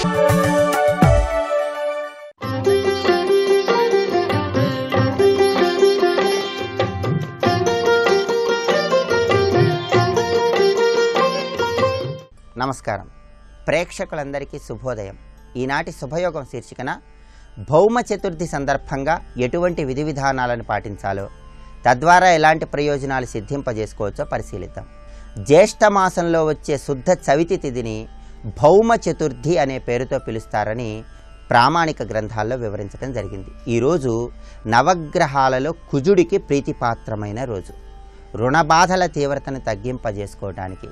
నమస్కారం. ప్రేక్షకులందరికీ శుభోదయం. ఈనాటి శుభయోగం శీర్షికన భౌమ చతుర్థి సందర్భంగా ఎటువంటి విధి విధానాలను పాటించాలో, తద్వారా ఎలాంటి ప్రయోజనాలు సిద్ధింపజేసుకోవచ్చో పరిశీలిద్దాం. జ్యేష్ఠ మాసంలో వచ్చే శుద్ధ చవితి తిథిని భౌమ చతుర్థి అనే పేరుతో పిలుస్తారని ప్రామాణిక గ్రంథాల్లో వివరించడం జరిగింది. ఈరోజు నవగ్రహాలలో కుజుడికి ప్రీతిపాత్రమైన రోజు. రుణబాధల తీవ్రతను తగ్గింపజేసుకోవడానికి,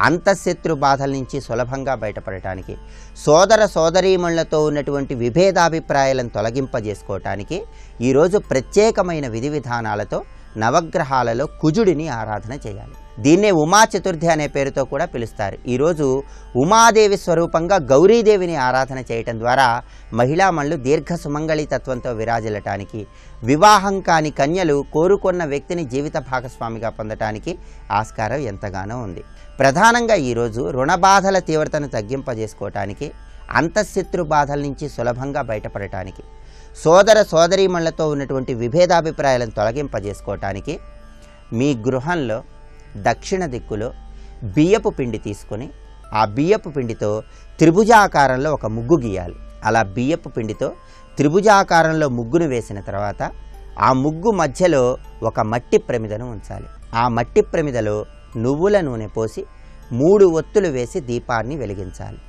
అంతఃశత్రు బాధల నుంచి సులభంగా బయటపడటానికి, సోదర సోదరీమణులతో ఉన్నటువంటి విభేదాభిప్రాయాలను తొలగింపజేసుకోవటానికి ఈరోజు ప్రత్యేకమైన విధి విధానాలతో నవగ్రహాలలో కుజుడిని ఆరాధన చేయాలి. దీన్నే ఉమా చతుర్థి అనే పేరుతో కూడా పిలుస్తారు. ఈరోజు ఉమాదేవి స్వరూపంగా గౌరీదేవిని ఆరాధన చేయటం ద్వారా మహిళామణులు దీర్ఘ సుమంగళితత్వంతో విరాజిల్లటానికి, వివాహం కాని కన్యలు కోరుకున్న వ్యక్తిని జీవిత భాగస్వామిగా పొందటానికి ఆస్కారం ఎంతగానో ఉంది. ప్రధానంగా ఈరోజు రుణబాధల తీవ్రతను తగ్గింపజేసుకోవటానికి, అంతఃశత్రు బాధల నుంచి సులభంగా బయటపడటానికి, సోదర సోదరీమణులతో ఉన్నటువంటి విభేదాభిప్రాయాలను తొలగింపజేసుకోవటానికి మీ గృహంలో దక్షిణ దిక్కులో బియ్యపు పిండి తీసుకొని ఆ బియ్యపు పిండితో త్రిభుజాకారంలో ఒక ముగ్గు గీయాలి. అలా బియ్యపు పిండితో త్రిభుజాకారంలో ముగ్గును వేసిన తర్వాత ఆ ముగ్గు మధ్యలో ఒక మట్టి ప్రమిదను ఉంచాలి. ఆ మట్టి ప్రమిదలో నువ్వుల నూనె పోసి 3 ఒత్తులు వేసి దీపాన్ని వెలిగించాలి.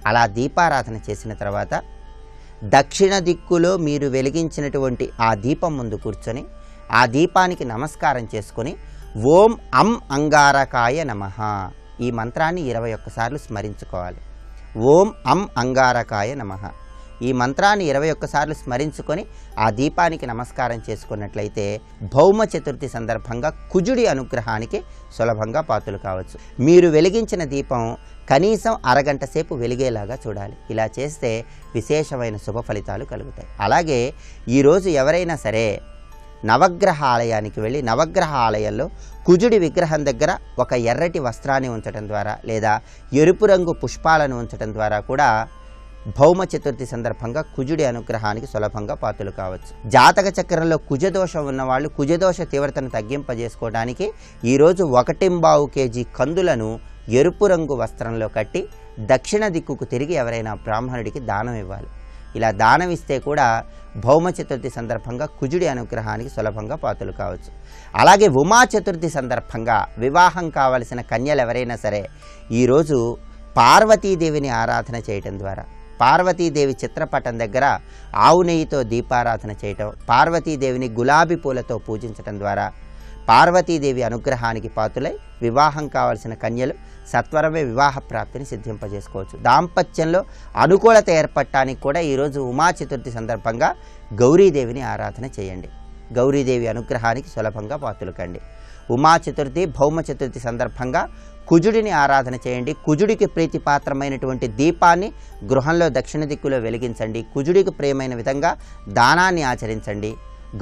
అలా దీపారాధన చేసిన తర్వాత దక్షిణ దిక్కులో మీరు వెలిగించినటువంటి ఆ దీపం ముందు కూర్చొని ఆ దీపానికి నమస్కారం చేసుకొని ఓం అం అంగారకాయ నమః ఈ మంత్రాన్ని 21 సార్లు స్మరించుకోవాలి. ఓం అం అంగారకాయ నమః ఈ మంత్రాన్ని 21 సార్లు స్మరించుకొని ఆ దీపానికి నమస్కారం చేసుకున్నట్లయితే భౌమ చతుర్థి సందర్భంగా కుజుడి అనుగ్రహానికి సులభంగా పాత్రలు కావచ్చు. మీరు వెలిగించిన దీపం కనీసం అరగంట సేపు వెలిగేలాగా చూడాలి. ఇలా చేస్తే విశేషమైన శుభ ఫలితాలు కలుగుతాయి. అలాగే ఈరోజు ఎవరైనా సరే నవగ్రహ ఆలయానికి వెళ్ళి నవగ్రహ ఆలయంలో కుజుడి విగ్రహం దగ్గర ఒక ఎర్రటి వస్త్రాన్ని ఉంచడం ద్వారా లేదా ఎరుపు రంగు పుష్పాలను ఉంచడం ద్వారా కూడా భౌమ చతుర్థి సందర్భంగా కుజుడి అనుగ్రహానికి సులభంగా పాత్రలు కావచ్చు. జాతక చక్రంలో కుజదోషం ఉన్నవాళ్ళు కుజదోష తీవ్రతను తగ్గింపజేసుకోవడానికి ఈరోజు 1.25 kg కందులను ఎరుపు రంగు వస్త్రంలో కట్టి దక్షిణ దిక్కుకు తిరిగి ఎవరైనా బ్రాహ్మణుడికి దానం ఇవ్వాలి. ఇలా దానం ఇస్తే కూడా భౌమ చతుర్థి సందర్భంగా కుజుడి అనుగ్రహానికి సులభంగా పాత్రలు కావచ్చు. అలాగే ఉమా చతుర్థి సందర్భంగా వివాహం కావలసిన కన్యలు ఎవరైనా సరే ఈరోజు పార్వతీదేవిని ఆరాధన చేయటం ద్వారా, పార్వతీదేవి చిత్రపటం దగ్గర ఆవు నెయ్యితో దీపారాధన చేయటం, పార్వతీదేవిని గులాబీ పూలతో పూజించటం ద్వారా పార్వతీదేవి అనుగ్రహానికి పాత్రులై వివాహం కావలసిన కన్యలు సత్వరమే వివాహ ప్రాప్తిని సిద్ధింపజేసుకోవచ్చు. దాంపత్యంలో అనుకూలత ఏర్పడటానికి కూడా ఈరోజు ఉమా చతుర్థి సందర్భంగా గౌరీదేవిని ఆరాధన చేయండి. గౌరీదేవి అనుగ్రహానికి సులభంగా పాత్రలు కండి. ఉమా చతుర్థి భౌమ చతుర్థి సందర్భంగా కుజుడిని ఆరాధన చేయండి. కుజుడికి ప్రీతిపాత్రమైనటువంటి దీపాన్ని గృహంలో దక్షిణ దిక్కులో వెలిగించండి. కుజుడికి ప్రియమైన విధంగా దానాన్ని ఆచరించండి.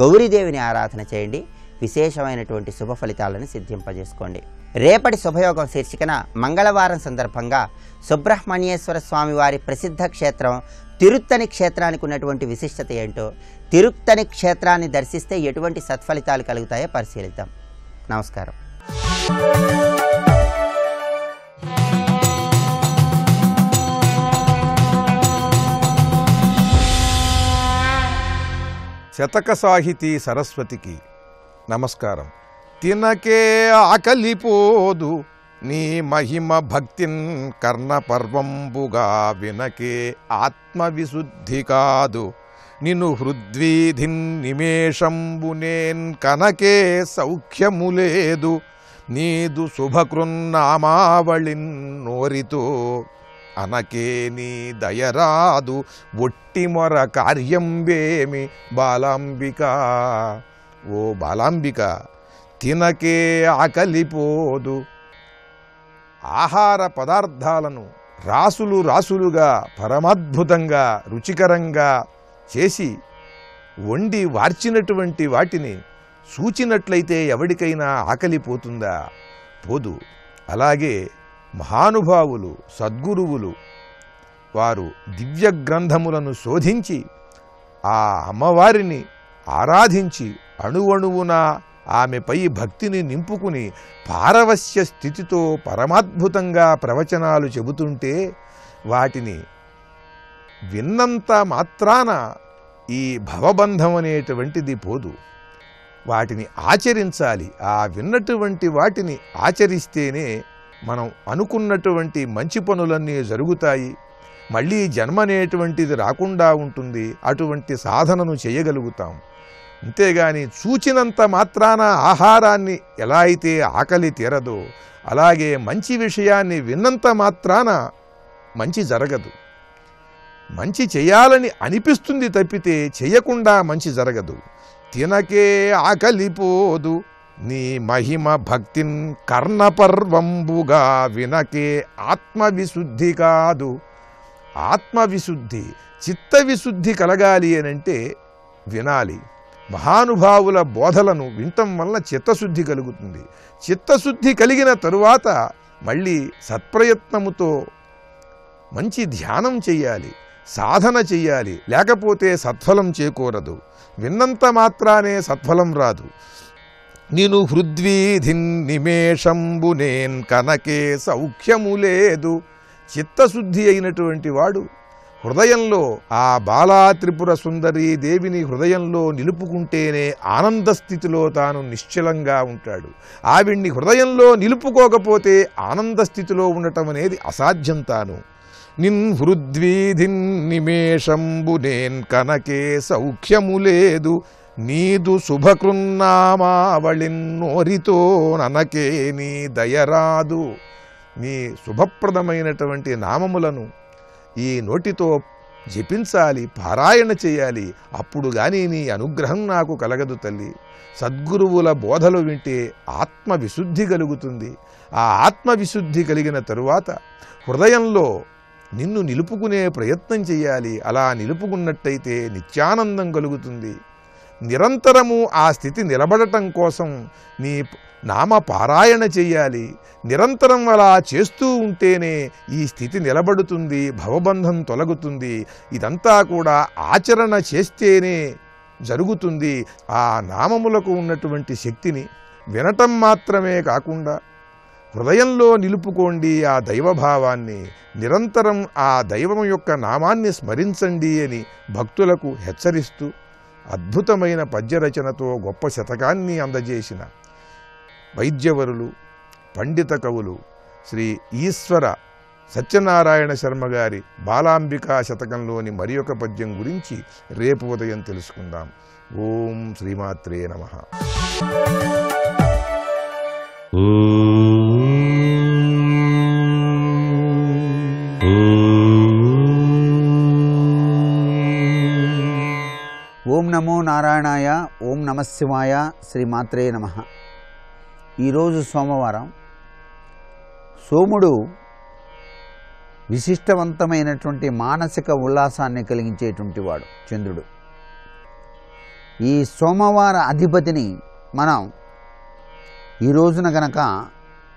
గౌరీదేవిని ఆరాధన చేయండి. విశేషమైనటువంటి శుభ ఫలితాలను సిద్ధింపజేసుకోండి. రేపటి శుభయోగం శీర్షికన మంగళవారం సందర్భంగా సుబ్రహ్మణ్యేశ్వర స్వామి వారి ప్రసిద్ధ క్షేత్రం తిరుత్తని క్షేత్రానికి ఉన్నటువంటి విశిష్టత ఏంటో, తిరుత్తని క్షేత్రాన్ని దర్శిస్తే ఎటువంటి సత్ఫలితాలు కలుగుతాయో పరిశీలిద్దాం. నమస్కారం. శతక సాహితీ సరస్వతికి నమస్కారం. తినకే ఆకలిపోదు నీ మహిమ భక్తిన్ కర్ణపర్వంబుగా వినకే ఆత్మవిశుద్ధి కాదు నిను హృద్వీధిన్ నిమేషంబునేన్ కనకే సౌఖ్యములేదు నీదు శుభకృన్నామావళిన్ నోరితో అనకే నీ దయరాదు ఒట్టిమొర కార్యంబేమి బాలాంబిక. ఓ బాలాంబిక, తినకే ఆకలిపోదు. ఆహార పదార్థాలను రాసులు రాసులుగా పరమాద్భుతంగా రుచికరంగా చేసి వండి వార్చినటువంటి వాటిని సూచినట్లయితే ఎవడికైనా ఆకలిపోతుందా? పోదు. అలాగే మహానుభావులు సద్గురువులు వారు దివ్య గ్రంథములను శోధించి ఆ అమ్మవారిని ఆరాధించి అణువణువున ఆమెపై భక్తిని నింపుకుని పారవస్య స్థితితో పరమాద్భుతంగా ప్రవచనాలు చెబుతుంటే వాటిని విన్నంత మాత్రాన ఈ భవబంధం అనేటువంటిది పోదు. వాటిని ఆచరించాలి. ఆ విన్నటువంటి వాటిని ఆచరిస్తేనే మనం అనుకున్నటువంటి మంచి పనులన్నీ జరుగుతాయి. మళ్ళీ జన్మ అనేటువంటిది రాకుండా ఉంటుంది. అటువంటి సాధనను చేయగలుగుతాం. అంతేగాని చూచినంత మాత్రాన ఆహారాన్ని ఎలా అయితే ఆకలి తీరదో అలాగే మంచి విషయాన్ని విన్నంత మాత్రాన మంచి జరగదు. మంచి చేయాలని అనిపిస్తుంది తప్పితే చేయకుండా మంచి జరగదు. తినకే ఆకలిపోదు నీ మహిమ భక్తిన్ కర్ణపర్వంబుగా వినకే ఆత్మవిశుద్ధి కాదు. ఆత్మవిశుద్ధి చిత్తవిశుద్ధి కలగాలి అనంటే వినాలి. మహానుభావుల బోధలను వినటం వలన చిత్తశుద్ధి కలుగుతుంది. చిత్తశుద్ధి కలిగిన తరువాత మళ్ళీ సత్ప్రయత్నముతో మంచి ధ్యానం చెయ్యాలి, సాధన చెయ్యాలి. లేకపోతే సత్ఫలం చేకూరదు. విన్నంత మాత్రానే సత్ఫలం రాదు. నిను హృద్వీధిన్ నిమేషంబునేన్ కనకే సౌఖ్యము లేదు. చిత్తశుద్ధి అయినటువంటి వాడు హృదయంలో ఆ బాలా త్రిపుర సుందరీ దేవిని హృదయంలో నిలుపుకుంటేనే ఆనంద స్థితిలో తాను నిశ్చలంగా ఉంటాడు. ఆవిడ్ని హృదయంలో నిలుపుకోకపోతే ఆనంద స్థితిలో ఉండటం అనేది అసాధ్యం. తాను నిన్ హృద్వీధిన్ నిమేషంబునేన్ కనకే సౌఖ్యము లేదు. నీదు శుభకృన్నామావళిన్నోరితో ననకే నీ దయరాదు. నీ శుభప్రదమైనటువంటి నామములను ఈ నోటితో జపించాలి, పారాయణ చేయాలి. అప్పుడు గాని నీ అనుగ్రహం నాకు కలగదు తల్లి. సద్గురువుల బోధలు వింటే ఆత్మవిశుద్ధి కలుగుతుంది. ఆ ఆత్మవిశుద్ధి కలిగిన తరువాత హృదయంలో నిన్ను నిలుపుకునే ప్రయత్నం చేయాలి. అలా నిలుపుకున్నట్టయితే నిత్యానందం కలుగుతుంది. నిరంతరము ఆ స్థితి నిలబడటం కోసం నీ నామ పారాయణ చెయ్యాలి. నిరంతరం అలా చేస్తూ ఉంటేనే ఈ స్థితి నిలబడుతుంది, భవబంధం తొలగుతుంది. ఇదంతా కూడా ఆచరణ చేస్తేనే జరుగుతుంది. ఆ నామములకు ఉన్నటువంటి శక్తిని వినటం మాత్రమే కాకుండా హృదయంలో నిలుపుకోండి. ఆ దైవభావాన్ని నిరంతరం ఆ దైవం యొక్క నామాన్ని స్మరించండి అని భక్తులకు హెచ్చరిస్తూ అద్భుతమైన పద్యరచనతో గొప్ప శతకాన్ని అందజేసిన వైద్యవరులు, పండిత కవులు శ్రీ ఈశ్వర సత్యనారాయణ శర్మ గారి బాలాంబికా శతకంలోని మరి ఒక పద్యం గురించి రేపు ఉదయం తెలుసుకుందాం. ఓం శ్రీమాత్రే నమః. ఓం నమో నారాయణాయ. ఓం నమశివాయ. శ్రీమాత్రే నమః. ఈరోజు సోమవారం. సోముడు విశిష్టవంతమైనటువంటి మానసిక ఉల్లాసాన్ని కలిగించేటువంటి వాడు చంద్రుడు. ఈ సోమవార అధిపతిని మనం ఈ రోజున గనక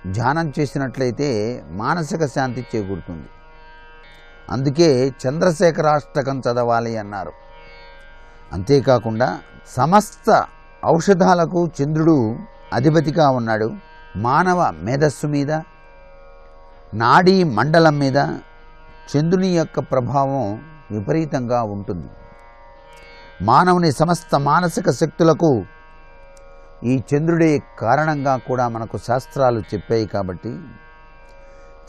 ధ్యానం చేసినట్లయితే మానసిక శాంతి చేకూరుతుంది. అందుకే చంద్రశేఖరాష్టకం చదవాలి అన్నారు. అంతేకాకుండా సమస్త ఔషధాలకు చంద్రుడు అధిపతిగా ఉన్నాడు. మానవ మేధస్సు మీద, నాడీ మండలం మీద చంద్రుని యొక్క ప్రభావం విపరీతంగా ఉంటుంది. మానవుని సమస్త మానసిక శక్తులకు ఈ చంద్రుడే కారణంగా కూడా మనకు శాస్త్రాలు చెప్పాయి. కాబట్టి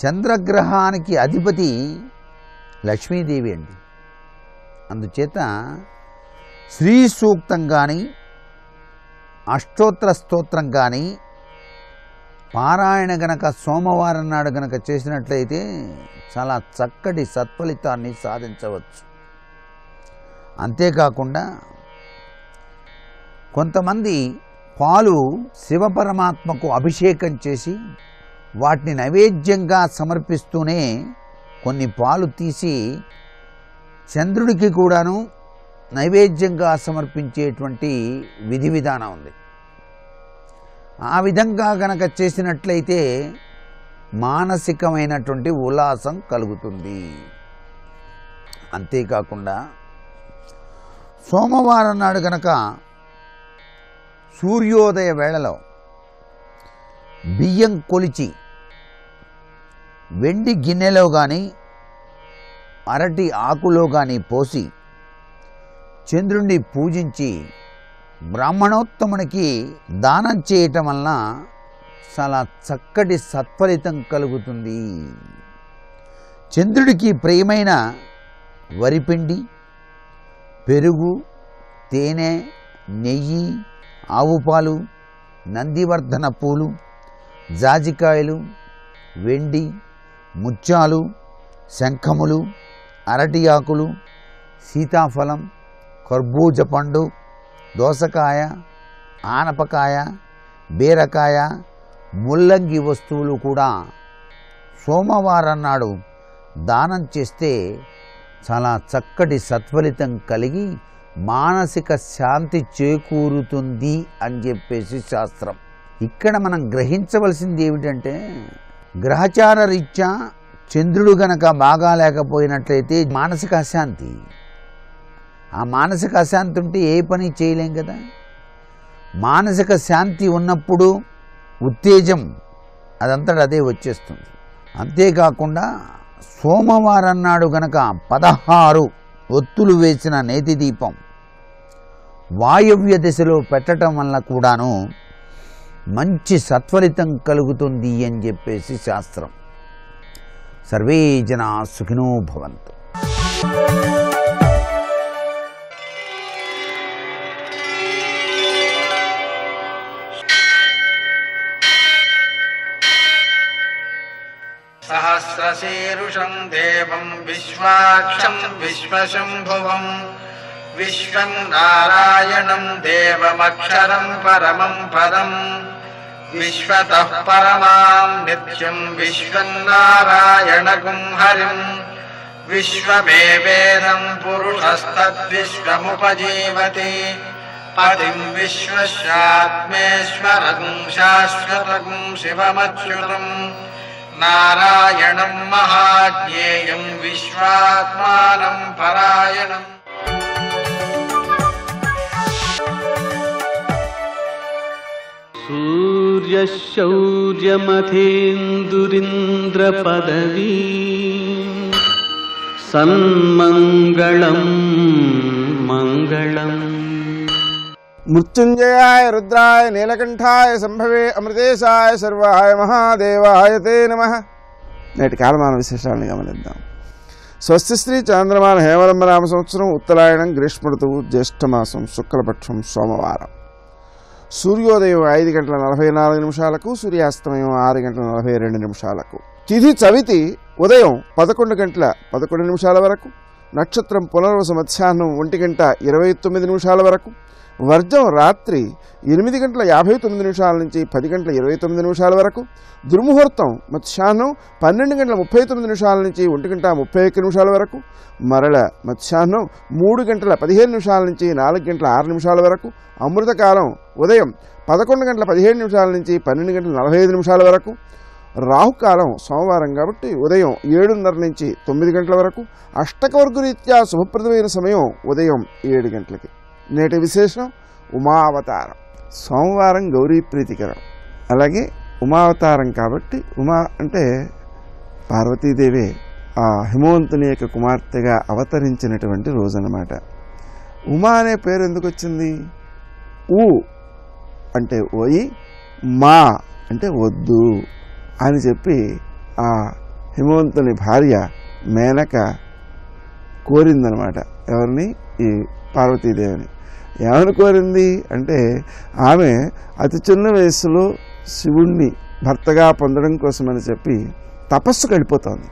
చంద్రగ్రహానికి అధిపతి లక్ష్మీదేవి అండి. అందుచేత శ్రీ సూక్తం కానీ అష్టోత్తర స్తోత్రం కానీ పారాయణ గనక సోమవారం నాడు గనక చేసినట్లయితే చాలా చక్కటి సత్ఫలితాన్ని సాధించవచ్చు. అంతేకాకుండా కొంతమంది పాలు శివపరమాత్మకు అభిషేకం చేసి వాటిని నైవేద్యంగా సమర్పిస్తూనే కొన్ని పాలు తీసి చంద్రుడికి కూడాను నైవేద్యంగా సమర్పించేటువంటి విధి విధానం ఉంది. ఆ విధంగా గనక చేసినట్లయితే మానసికమైనటువంటి ఉల్లాసం కలుగుతుంది. అంతేకాకుండా సోమవారం నాడు కనుక సూర్యోదయ వేళలో బియ్యం కొలిచి వెండి గిన్నెలో కానీ అరటి ఆకులో కానీ పోసి చంద్రుణ్ణి పూజించి బ్రాహ్మణోత్తమునికి దానం చేయటం వలన చాలా చక్కటి సత్ఫలితం కలుగుతుంది. చంద్రుడికి ప్రియమైన వరిపిండి, పెరుగు, తేనె, నెయ్యి, ఆవు పాలు, నందివర్ధన పూలు, జాజికాయలు, వెండి, ముత్యాలు, శంఖములు, అరటి ఆకులు, సీతాఫలం, కర్బూజ పండు, దోసకాయ, ఆనపకాయ, బీరకాయ, ముల్లంగి వస్తువులు కూడా సోమవారం నాడు దానం చేస్తే చాలా చక్కటి సత్ఫలితం కలిగి మానసిక శాంతి చేకూరుతుంది అని చెప్పేసి శాస్త్రం. ఇక్కడ మనం గ్రహించవలసింది ఏమిటంటే, గ్రహచార రీత్యా చంద్రుడు గనక బాగా లేకపోయినట్లయితే మానసిక అశాంతి. ఆ మానసిక అశాంతి ఉంటే ఏ పని చేయలేం కదా. మానసిక శాంతి ఉన్నప్పుడు ఉత్తేజం అదంతటా అదే వచ్చేస్తుంది. అంతేకాకుండా సోమవారం నాడు గనక 16 ఒత్తులు వేసిన నేతి దీపం వాయవ్య దిశలో పెట్టడం వల్ల కూడాను మంచి సత్ఫలితం కలుగుతుంది అని చెప్పేసి శాస్త్రం. సర్వే జనా సుఖినో భవంతు. సహస్రశీరుషం దేవం విశ్వాక్షం విశ్వశంభువం విశ్వం నారాయణం దేవమక్షరం పరమం పదం విశ్వతః పరమాం నిత్యం విశ్వం నారాయణగుం హరిం విశ్వమేవేదం పురుషస్తద్విశ్వముపజీవతి పతిం విశ్వస్యాత్మేశ్వరగుం శాశ్వతగుం శివమచ్యుతం నారాయణం మహాజ్ఞేయం విశ్వాత్మానం పరాయణం. సూర్యశౌర్యమథేందురింద్రపదవీ సన్మంగళం మంగళం. మృత్యుంజయాయ రుద్రాయ నీలకంఠాయ సంభవే అమృతేశాయ సర్వాయ మహాదేవాయ తే నమః. నేటి కాలమాన విశేషాలను గమనిద్దాం. స్వస్తి శ్రీ చాంద్రమాన హేమలంబనామ సంవత్సరం ఉత్తరాయణం గ్రీష్మ ఋతువు జ్యేష్ఠమాసం శుక్లపక్షం సోమవారం. సూర్యోదయం 5:44 సూర్యాస్తమయం 6:42. తిథి చవితి ఉదయం 11:11 వరకు, నక్షత్రం పునర్వసు మధ్యాహ్నం 1:29 వరకు, వర్జం రాత్రి 8:59 నుంచి 10:29 వరకు, దుర్ముహూర్తం మధ్యాహ్నం 12:39 నుంచి 1:31 వరకు, మరల మధ్యాహ్నం 3:15 నుంచి 4:06 వరకు, అమృతకాలం ఉదయం 11:17 నుంచి 12:45 వరకు, రాహుకాలం సోమవారం కాబట్టి ఉదయం 7:30 నుంచి 9 గంటల వరకు, అష్టకవర్గరీత్యా శుభప్రదమైన సమయం ఉదయం 7 గంటలకి. నేటి విశేషం ఉమావతారం. సోమవారం గౌరీ ప్రీతికరం. అలాగే ఉమావతారం కాబట్టి ఉమా అంటే పార్వతీదేవి ఆ హిమవంతుని యొక్క కుమార్తెగా అవతరించినటువంటి రోజు అన్నమాట. ఉమా అనే పేరు ఎందుకు వచ్చింది? ఊ అంటే ఓయి, మా అంటే వద్దు అని చెప్పి ఆ హిమవంతుని భార్య మేనక కోరిందనమాట. ఎవరిని? ఈ పార్వతీదేవిని. ఏమని కోరింది అంటే, ఆమె అతి చిన్న వయస్సులో శివుణ్ణి భర్తగా పొందడం కోసమని చెప్పి తపస్సుకు వెళ్ళిపోతోంది.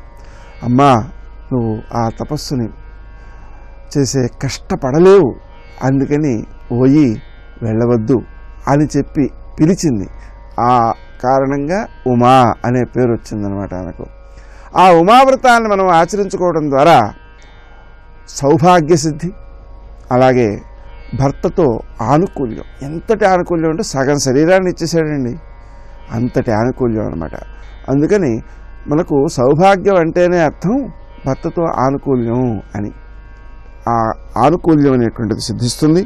అమ్మా, నువ్వు ఆ తపస్సుని చేసే కష్టపడలేవు, అందుకని ఓయి వెళ్ళవద్దు అని చెప్పి పిలిచింది. ఆ కారణంగా ఉమా అనే పేరు వచ్చిందనమాట ఆమెకు. ఆ ఉమావ్రతాన్ని మనం ఆచరించుకోవడం ద్వారా సౌభాగ్య సిద్ధి, అలాగే భర్తతో ఆనుకూల్యం. ఎంతటి ఆనుకూల్యం అంటే సగం శరీరాన్ని ఇచ్చేసాడండి, అంతటి ఆనుకూల్యం అనమాట. అందుకని మనకు సౌభాగ్యం అంటేనే అర్థం భర్తతో ఆనుకూల్యం అని. ఆ ఆనుకూల్యం అనేటువంటిది సిద్ధిస్తుంది.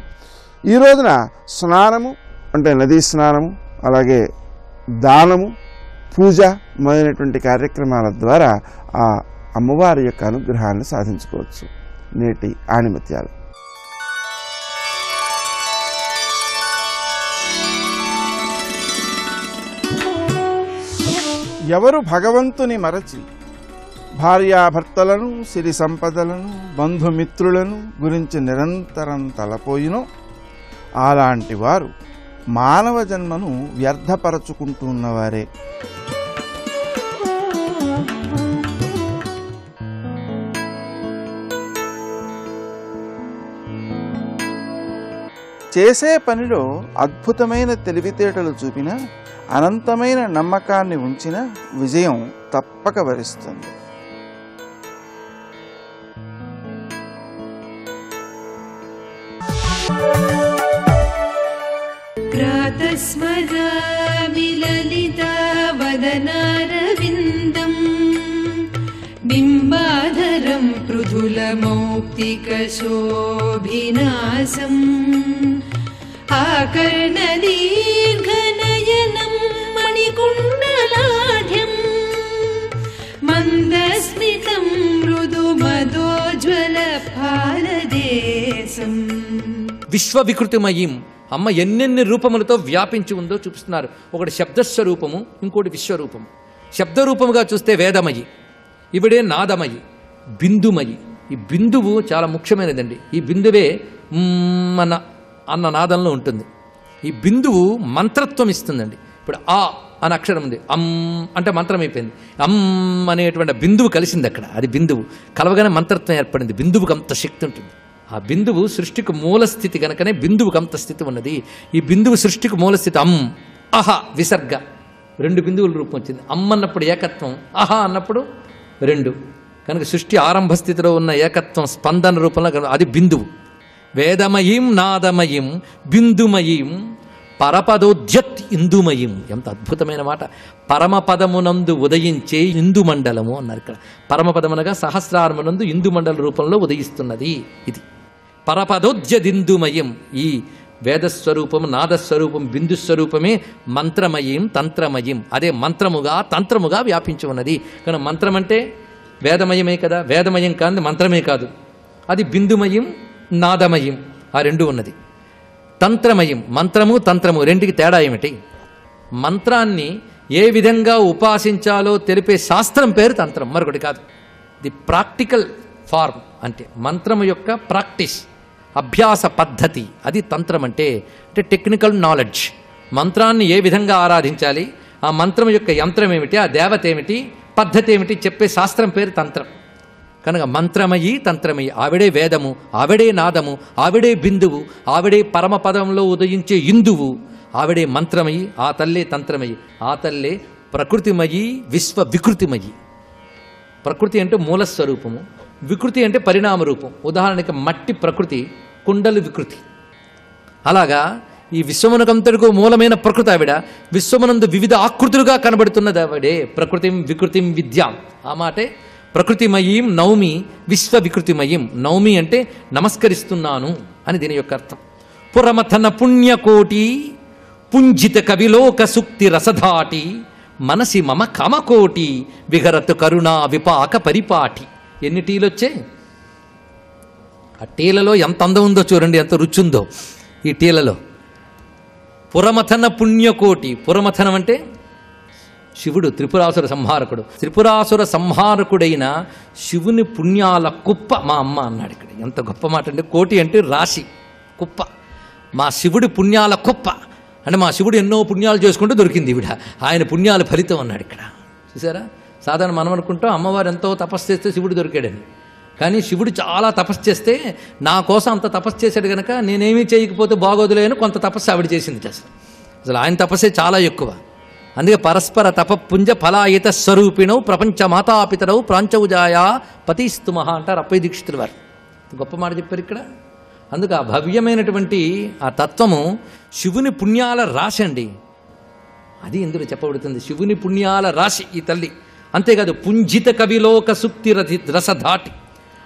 ఈ రోజున స్నానము అంటే నదీ స్నానము, అలాగే దానము, పూజ మొదలైనటువంటి కార్యక్రమాల ద్వారా ఆ అమ్మవారి యొక్క అనుగ్రహాన్ని సాధించుకోవచ్చు. నేటి ఆణిమత్యాలు. ఎవరు భగవంతుని మరచి భార్యాభర్తలను, సిరి సంపదలను, బంధుమిత్రులను గురించి నిరంతరం తలపోయినో అలాంటి వారు మానవ జన్మను వ్యర్థపరచుకుంటున్నవారే. చేసే పనిలో అద్భుతమైన తెలివితేటలు చూపిన, అనంతమైన నమ్మకాన్ని ఉంచిన విజయం తప్పక వరిస్తుంది. ప్రాతస్మరామి లలితావదనారవిందం బింబాధరం పృథులమౌక్తికశోభినాసం ఆకర్ణదీర్ఘనయనం మణికుండలాఢ్యం మందస్మితం మృదుమదోజ్వల ఫాలదేశం. విశ్వ వికృతిమయీం, అమ్మ ఎన్నెన్ని రూపములతో వ్యాపించి ఉందో చూపిస్తున్నారు. ఒకటి శబ్దస్వరూపము, ఇంకోటి విశ్వరూపము. శబ్దరూపముగా చూస్తే వేదమయి, ఇవిడే నాదమయి, బిందుమయి. ఈ బిందువు చాలా ముఖ్యమైనదండి. ఈ బిందువే అన్న నాదంలో ఉంటుంది. ఈ బిందువు మంత్రత్వం ఇస్తుందండి. ఇప్పుడు ఆ అని అక్షరం ఉంది, అంటే మంత్రం అయిపోయింది. అనేటువంటి బిందువు కలిసింది అక్కడ, అది బిందువు కలవగానే మంత్రత్వం ఏర్పడింది. బిందువుకి అంత శక్తి ఉంటుంది. ఆ బిందువు సృష్టికి మూలస్థితి కనుకనే బిందువుకి అంత స్థితి ఉన్నది. ఈ బిందువు సృష్టికి మూలస్థితి. అహ విసర్గ, రెండు బిందువుల రూపం వచ్చింది. అన్నప్పుడు ఏకత్వం, అహ అన్నప్పుడు రెండు. కనుక సృష్టి ఆరంభ స్థితిలో ఉన్న ఏకత్వం స్పందన రూపంలో అది బిందువు. వేదమయీం నాదమయీం బిందుమయీం పరపదోద్యత్ ఇందుమయీం. ఎంత అద్భుతమైన మాట. పరమపదమునందు ఉదయించే ఇందు మండలము అన్నారు ఇక్కడ. పరమపదమునగా సహస్రారమునందు ఇందు మండల రూపంలో ఉదయిస్తున్నది ఇది. పరపదోద్యదిందుమయం. ఈ వేదస్వరూపం, నాదస్వరూపం, బిందుస్వరూపమే మంత్రమయం, తంత్రమయం. అదే మంత్రముగా తంత్రముగా వ్యాపించి ఉన్నది. కానీ మంత్రం అంటే వేదమయమే కదా. వేదమయం కాదు, మంత్రమే కాదు. అది బిందుమయం, నాదమయం, ఆ రెండు ఉన్నది. తంత్రమయం, మంత్రము తంత్రము రెండికి తేడా ఏమిటి? మంత్రాన్ని ఏ విధంగా ఉపాసించాలో తెలిపే శాస్త్రం పేరు తంత్రం, మరొకటి కాదు. ది ప్రాక్టికల్ ఫార్మ్ అంటే మంత్రము యొక్క ప్రాక్టీస్, అభ్యాస పద్ధతి, అది తంత్రం అంటే టెక్నికల్ నాలెడ్జ్. మంత్రాన్ని ఏ విధంగా ఆరాధించాలి, ఆ మంత్రం యొక్క యంత్రం ఏమిటి, ఆ దేవత ఏమిటి, పద్ధతి ఏమిటి చెప్పే శాస్త్రం పేరు తంత్రం. కనుక మంత్రమయి తంత్రమయి, ఆవిడే వేదము, ఆవిడే నాదము, ఆవిడే బిందువు, ఆవిడే పరమపదంలో ఉదయించే ఇందువు, ఆవిడే మంత్రమయి, ఆ తల్లే తంత్రమయి, ఆ తల్లే ప్రకృతిమయి, విశ్వ వికృతిమయి. ప్రకృతి అంటే మూలస్వరూపము, వికృతి అంటే పరిణామ రూపం. ఉదాహరణకి మట్టి ప్రకృతి, కుండలు వికృతి. అలాగా ఈ విశ్వమునకంతటికి మూలమైన ప్రకృతి ఆవిడ, విశ్వమునందు వివిధ ఆకృతులుగా కనబడుతున్నది ఆవిడే. ప్రకృతిం వికృతిం విద్యాం, ఆ మాటే ప్రకృతిమయీం నౌమి విశ్వ వికృతిమయీం. నౌమి అంటే నమస్కరిస్తున్నాను అని దీని యొక్క అర్థం. పురమథన పుణ్యకోటి పుంజిత కవిలోక సుక్తి రసధాటి మనసి మమ కామకోటి విహరతు కరుణా విపాక పరిపాటి. ఎన్ని టీలు వచ్చాయి? ఆ టీలలో ఎంత అందం ఉందో చూడండి, ఎంత రుచి ఉందో ఈ టీలలో. పురమథన పుణ్యకోటి, పురమథనం అంటే శివుడు, త్రిపురాసుర సంహారకుడు. త్రిపురాసుర సంహారకుడైన శివుని పుణ్యాల కుప్ప మా అమ్మ అన్నాడు ఇక్కడ. ఎంత గొప్ప మాట అంటే, కోటి అంటే రాశి, కుప్ప. మా శివుడి పుణ్యాల కుప్ప అంటే మా శివుడు ఎన్నో పుణ్యాలు చేసుకుంటూ దొరికింది ఈవిడ, ఆయన పుణ్యాల ఫలితం అన్నాడు ఇక్కడ. చూసారా, సాధారణ మనం అనుకుంటాం అమ్మవారు ఎంతో తపస్సు చేస్తే శివుడు దొరికాడని. కానీ శివుడు చాలా తపస్సు చేస్తే నా కోసం అంత తపస్సు చేశాడు కనుక నేనేమీ చేయకపోతే బాగోదులే అని కొంత తపస్సు ఆవిడ చేసింది. అసలు ఆయన తపస్సే చాలా ఎక్కువ. అందుకే పరస్పర తపపుంజ ఫలాయిత స్వరూపిణౌ ప్రపంచ మాతాపితరౌ ప్రాంచౌజాయా పతిస్తుమహ అంటారు అప్పయ్య దీక్షితులు వారు. గొప్ప మాట చెప్పారు ఇక్కడ. అందుకు ఆ భవ్యమైనటువంటి ఆ తత్వము శివుని పుణ్యాల రాశి అండి. అది ఇందులో చెప్పబడుతుంది, శివుని పుణ్యాల రాశి ఈ తల్లి. అంతేకాదు పుంజిత కవిలోక సుక్తి రసధాటి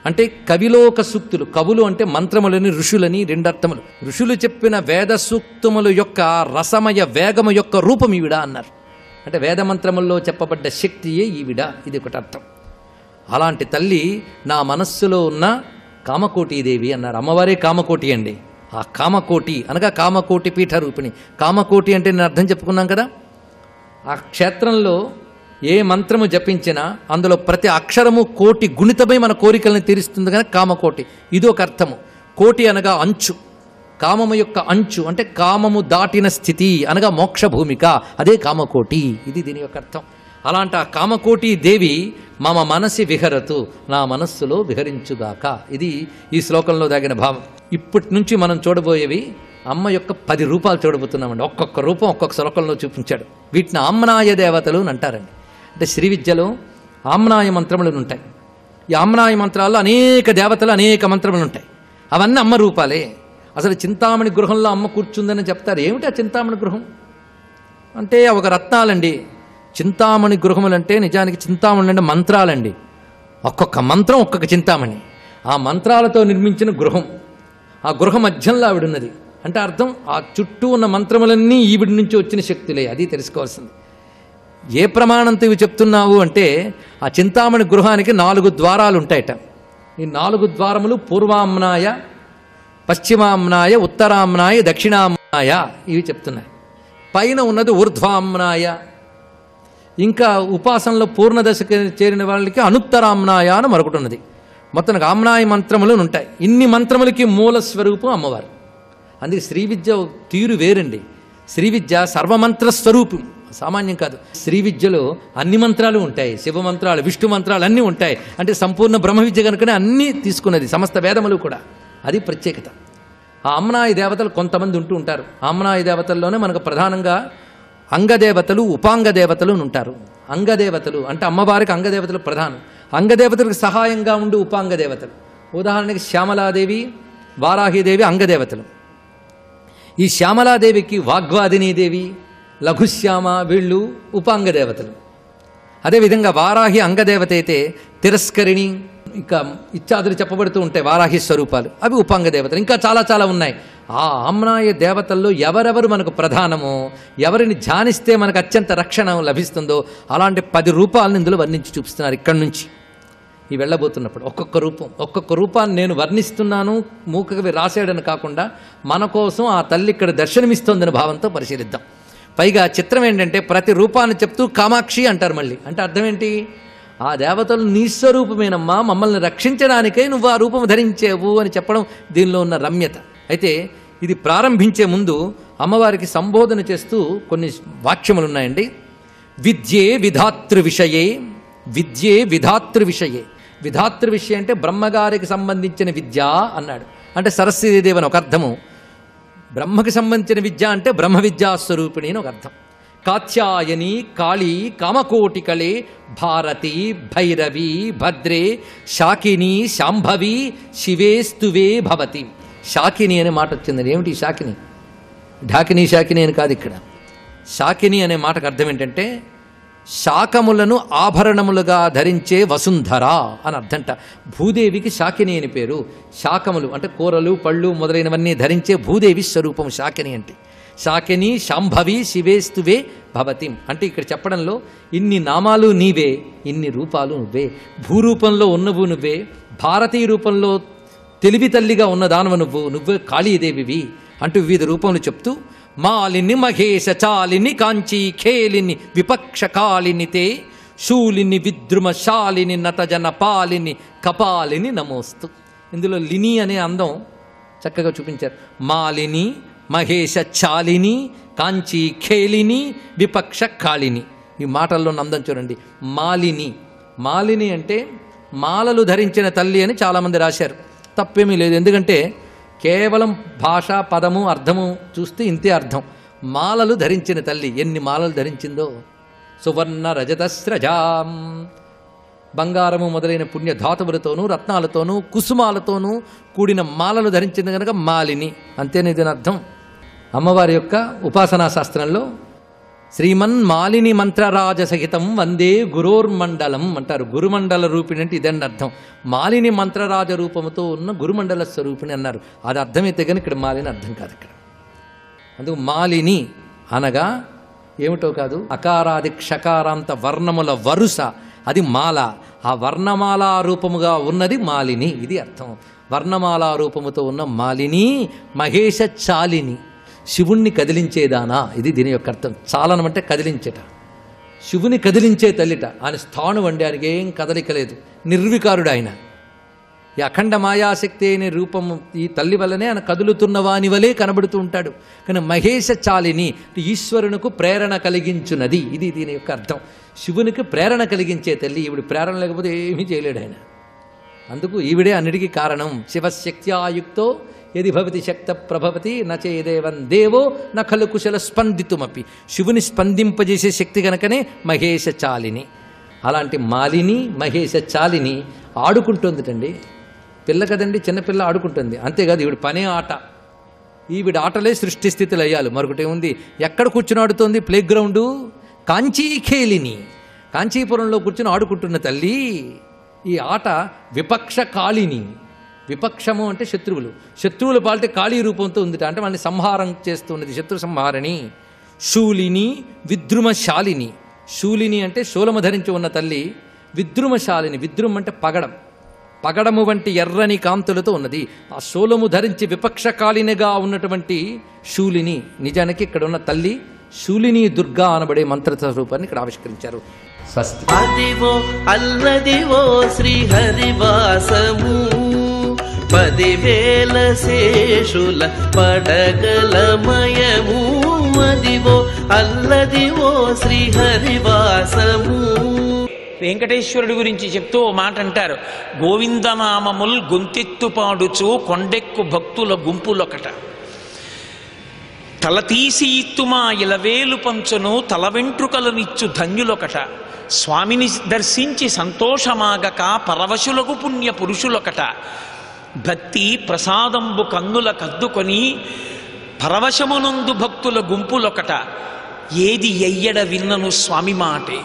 అంటే కవిలోక సూక్తులు. కవులు అంటే మంత్రములని, ఋషులని రెండు అర్థములు. ఋషులు చెప్పిన వేద సూక్తముల యొక్క రసమయ వేగము యొక్క రూపం ఈవిడ అన్నారు. అంటే వేదమంత్రముల్లో చెప్పబడ్డ శక్తియే ఈవిడ, ఇది ఒకటి అర్థం. అలాంటి తల్లి నా మనస్సులో ఉన్న కామకోటీదేవి అన్నారు. అమ్మవారే కామకోటి అండి. ఆ కామకోటి అనగా కామకోటి పీఠ రూపిణి. కామకోటి అంటే నేను అర్థం చెప్పుకున్నాం కదా. ఆ క్షేత్రంలో ఏ మంత్రము జపించినా అందులో ప్రతి అక్షరము కోటి గుణితమై మన కోరికలను తీరుస్తుంది కనుక కామకోటి. ఇది ఒక అర్థము. కోటి అనగా అంచు, కామము యొక్క అంచు అంటే కామము దాటిన స్థితి అనగా మోక్ష భూమిక, అదే కామకోటి. ఇది దీని యొక్క అర్థం. అలాంటి ఆ కామకోటి దేవి మమ మనసి విహరతు, నా మనస్సులో విహరించుగాక. ఇది ఈ శ్లోకంలో దాగిన భావం. ఇప్పటి నుంచి మనం చూడబోయేవి అమ్మ యొక్క 10 రూపాలు చూడబోతున్నామండి. ఒక్కొక్క రూపం ఒక్కొక్క శ్లోకంలో చూపించాడు. వీటిని ఆమ్నాయ దేవతలు అని అంటారండి. అంటే శ్రీ విద్యలో ఆమ్నాయ మంత్రములు ఉంటాయి. ఈ ఆమ్నాయ మంత్రాల్లో అనేక దేవతలు అనేక మంత్రములు ఉంటాయి. అవన్నీ అమ్మ రూపాలే. అసలు చింతామణి గృహంలో అమ్మ కూర్చుందని చెప్తారు. ఏమిటి ఆ చింతామణి గృహం అంటే? ఒక రత్నాలండి. చింతామణి గృహములంటే నిజానికి చింతామణి అంటే మంత్రాలండి. ఒక్కొక్క మంత్రం ఒక్కొక్క చింతామణి. ఆ మంత్రాలతో నిర్మించిన గృహం. ఆ గృహ మధ్యంలో ఆవిడున్నది. అంటే అర్థం ఆ చుట్టూ ఉన్న మంత్రములన్నీ ఈవిడి నుంచి వచ్చిన శక్తులే. అది తెలుసుకోవాల్సింది. ఏ ప్రమాణంతో ఇవి చెప్తున్నావు అంటే ఆ చింతామణి గృహానికి 4 ద్వారాలు ఉంటాయట. ఈ 4 ద్వారములు పూర్వామ్నాయ, పశ్చిమామ్నాయ, ఉత్తరామ్నాయ, దక్షిణామ్నాయ ఇవి చెప్తున్నాయి. పైన ఉన్నది ఊర్ధ్వామ్నాయ. ఇంకా ఉపాసనలో పూర్ణదశకు చేరిన వాళ్ళకి అనుత్తరామ్నాయ అని మరొకటి ఉన్నది. మొత్తానికి ఆమ్నాయ మంత్రములు ఉంటాయి. ఇన్ని మంత్రములకి మూల స్వరూపం అమ్మవారు. అందుకే శ్రీ విద్య తీరు వేరండి. శ్రీ విద్య సర్వమంత్ర స్వరూపం, సామాన్యం కాదు. శ్రీ విద్యలో అన్ని మంత్రాలు ఉంటాయి. శివ మంత్రాలు, విష్ణు మంత్రాలు అన్నీ ఉంటాయి. అంటే సంపూర్ణ బ్రహ్మ విద్య కనుకనే అన్నీ తీసుకున్నది, సమస్త వేదములు కూడా. అది ప్రత్యేకత. ఆ ఆమ్నాయ దేవతలు కొంతమంది ఉంటూ ఉంటారు. ఆమ్నాయ దేవతల్లోనే మనకు ప్రధానంగా అంగదేవతలు, ఉపాంగ దేవతలు ఉంటారు. అంగదేవతలు అంటే అమ్మవారికి అంగదేవతలు ప్రధానం. అంగదేవతలకు సహాయంగా ఉండి ఉపాంగ దేవతలు. ఉదాహరణకి శ్యామలాదేవి, వారాహిదేవి అంగదేవతలు. ఈ శ్యామలాదేవికి వాగ్వాదినీదేవి, లఘుశ్యామ వీళ్ళు ఉపాంగ దేవతలు. అదేవిధంగా వారాహి అంగదేవత అయితే తిరస్కరిణి, ఇక ఇత్యాదులు చెప్పబడుతూ ఉంటాయి వారాహి స్వరూపాలు, అవి ఉపాంగ దేవతలు. ఇంకా చాలా చాలా ఉన్నాయి. ఆ ఆమ్నాయ దేవతల్లో ఎవరెవరు మనకు ప్రధానమో, ఎవరిని ధ్యానిస్తే మనకు అత్యంత రక్షణ లభిస్తుందో అలాంటి 10 రూపాలను ఇందులో వర్ణించి చూపిస్తున్నారు. ఇక్కడి నుంచి ఈ వెళ్ళబోతున్నప్పుడు ఒక్కొక్క రూపాన్ని నేను వర్ణిస్తున్నాను, మూకవి రాశాడని కాకుండా మన కోసం ఆ తల్లి ఇక్కడ దర్శనమిస్తోందని భావంతో పరిశీలిద్దాం. పైగా చిత్రం ఏంటంటే ప్రతి రూపాన్ని చెప్తూ కామాక్షి అంటారు మళ్ళీ. అంటే అర్థం ఏంటి? ఆ దేవతలు నీ స్వరూపమేనమ్మా, మమ్మల్ని రక్షించడానికే నువ్వు ఆ రూపం ధరించేవు అని చెప్పడం దీనిలో ఉన్న రమ్యత. అయితే ఇది ప్రారంభించే ముందు అమ్మవారికి సంబోధన చేస్తూ కొన్ని వాక్యములు ఉన్నాయండి. విద్యే విధాతృ విషయే, విద్యే విధాతృ విషయే. విధాతృ విషయం అంటే బ్రహ్మగారికి సంబంధించిన విద్య అన్నాడు. అంటే సరస్వతీదేవి అని ఒక అర్థము. బ్రహ్మకి సంబంధించిన విద్య అంటే బ్రహ్మ విద్యాస్వరూపిణి అని ఒక అర్థం. కాత్యాయని, కాళీ, కామకోటికళే, భారతి, భైరవి, భద్రే, శాకిని, శాంభవి, శివే స్తువే భవతి. శాకిని అనే మాట వచ్చింది. ఏమిటి శాకిని? ఢాకిని శాకిని అని కాదు. ఇక్కడ శాకిని అనే మాటకు అర్థం ఏంటంటే శాకములను ఆభరణములుగా ధరించే వసుంధర అని అర్థంట. భూదేవికి శాకిని అని పేరు. శాకములు అంటే కూరలు, పళ్ళు మొదలైనవన్నీ ధరించే భూదేవి స్వరూపం శాకిని అంటే. శాకిని, శాంభవి, శివేస్తువే భవతి అంటే ఇక్కడ చెప్పడంలో ఇన్ని నామాలు నీవే, ఇన్ని రూపాలు నువ్వే. భూరూపంలో ఉన్నవు నువ్వే, భారతీయ రూపంలో తెలివి తల్లిగా ఉన్న దానవ నువ్వే కాళీదేవివి అంటూ వివిధ రూపములు చెప్తూ మాలిని, మహేశ, చాలిని, కాంచీ, ఖేలిని, విపక్షకాలిని తే, శూలిని, విద్రుమశాలిని, నతజన పాలిని, కపాలిని నమోస్తు. ఇందులో లిని అనే అందం చక్కగా చూపించారు. మాలిని, మహేశ, చాలిని, కాంచీ, ఖేలిని, విపక్ష కాళిని. ఈ మాటల్లో అందం చూడండి. మాలిని, మాలిని అంటే మాలలు ధరించిన తల్లి అని చాలామంది రాశారు. తప్పేమీ లేదు. ఎందుకంటే కేవలం భాష, పదము, అర్థము చూస్తే ఇంతే అర్థం. మాలలు ధరించిన తల్లి. ఎన్ని మాలలు ధరించిందో! సువర్ణ రజతస్రజాం, బంగారము మొదలైన పుణ్య ధాతువులతోనూ, రత్నాలతోనూ, కుసుమాలతోనూ కూడిన మాలలు ధరించింది కనుక మాలిని. అంతేనే దీని అర్థం. అమ్మవారి యొక్క ఉపాసనా శాస్త్రంలో శ్రీమన్ మాలిని మంత్రరాజ సహితం వందే గురోర్మండలం అంటారు. గురుమండల రూపిణి అంటే ఇదండి అర్థం. మాలిని మంత్రరాజ రూపముతో ఉన్న గురుమండల స్వరూపిణి అన్నారు. అది అర్థమైతే కానీ ఇక్కడ మాలిని అర్థం కాదు. ఇక్కడ అందుకు మాలిని అనగా ఏమిటో కాదు, అకారాది క్షకారాంత వర్ణముల వరుస, అది మాల. ఆ వర్ణమాలా రూపముగా ఉన్నది మాలిని, ఇది అర్థం. వర్ణమాలా రూపముతో ఉన్న మాలిని మహేష చాలిని, శివుణ్ణి కదిలించేదానా, ఇది దీని యొక్క అర్థం. చాలనం అంటే కదిలించేట, శివుని కదిలించే తల్లిట. ఆయన స్థాను వండి, ఆయనకి ఏం కదలిక లేదు, నిర్వికారుడు ఆయన. ఈ అఖండ మాయాశక్తి అనే రూపము ఈ తల్లి వల్లనే ఆయన కదులుతున్న వాని వలే కనబడుతూ ఉంటాడు. కానీ మహేష చాలిని ఈశ్వరునికి ప్రేరణ కలిగించున్నది, ఇది దీని యొక్క అర్థం. శివునికి ప్రేరణ కలిగించే తల్లి ఈవిడ. ప్రేరణ లేకపోతే ఏమీ చేయలేడు ఆయన. అందుకు ఈవిడే అన్నిటికీ కారణం. శివశక్త్యాయుక్తో యది భవతి శక్త ప్రభవతి నచేదేవం దేవో నఖలు కుశల స్పందితుమపి. శివుని స్పందింపజేసే శక్తి కనుకనే మహేష చాలిని. అలాంటి మాలిని మహేష చాలిని ఆడుకుంటుందిటండి. పిల్ల కదండి, చిన్నపిల్ల ఆడుకుంటుంది. అంతేకాదు ఈవిడ పనే ఆట. ఈవిడ ఆటలే సృష్టి స్థితులు అయ్యాలి. మరొకటి ఏముంది, ఎక్కడ కూర్చుని ఆడుతోంది? ప్లే గ్రౌండు కాంచీఖేలిని, కాంచీపురంలో కూర్చుని ఆడుకుంటున్న తల్లి. ఈ ఆట విపక్ష కాళిని. విపక్షము అంటే శత్రువులు, శత్రువుల పాలిటే కాళీ రూపంతో ఉందిట, అంటే వాళ్ళని సంహారం చేస్తున్నది, శత్రు సంహారణి. శూలిని విద్రుమశాలిని. శూలిని అంటే శూలము ధరించి ఉన్న తల్లి. విద్రుమశాలిని, విద్రుమ అంటే పగడం, పగడము వంటి ఎర్రని కాంతులతో ఉన్నది. ఆ శూలము ధరించి విపక్షకాలినిగా ఉన్నటువంటి శూలిని. నిజానికి ఇక్కడ ఉన్న తల్లి శూలిని దుర్గా అనబడే మంత్ర స్వరూపాన్ని ఇక్కడ ఆవిష్కరించారు. స్వస్తి. అదివో అల్లదివో శ్రీహరివాసము 10,000 శేషుల పడగలమయము. అదివో అల్లదివో శ్రీహరివాసము. వెంకటేశ్వరుడి గురించి చెప్తూ ఓ మాట అంటారు, గోవిందనామముల్ గొంతెత్తు పాడుచు కొండెక్కు భక్తుల గుంపులొకట. తల తీసి ఇత్తుమా ఇలవేలు పంచును తల వెంట్రుకలనిచ్చు ధన్యులొకట. స్వామిని దర్శించి సంతోషమాగక పరవశులకు పుణ్య పురుషులొకట. భక్తి ప్రసాదంబు కన్నుల కద్దుకొని పరవశమునందు భక్తుల గుంపులొకట. ఏది ఎయ్యడ విన్నను స్వామి మాటే,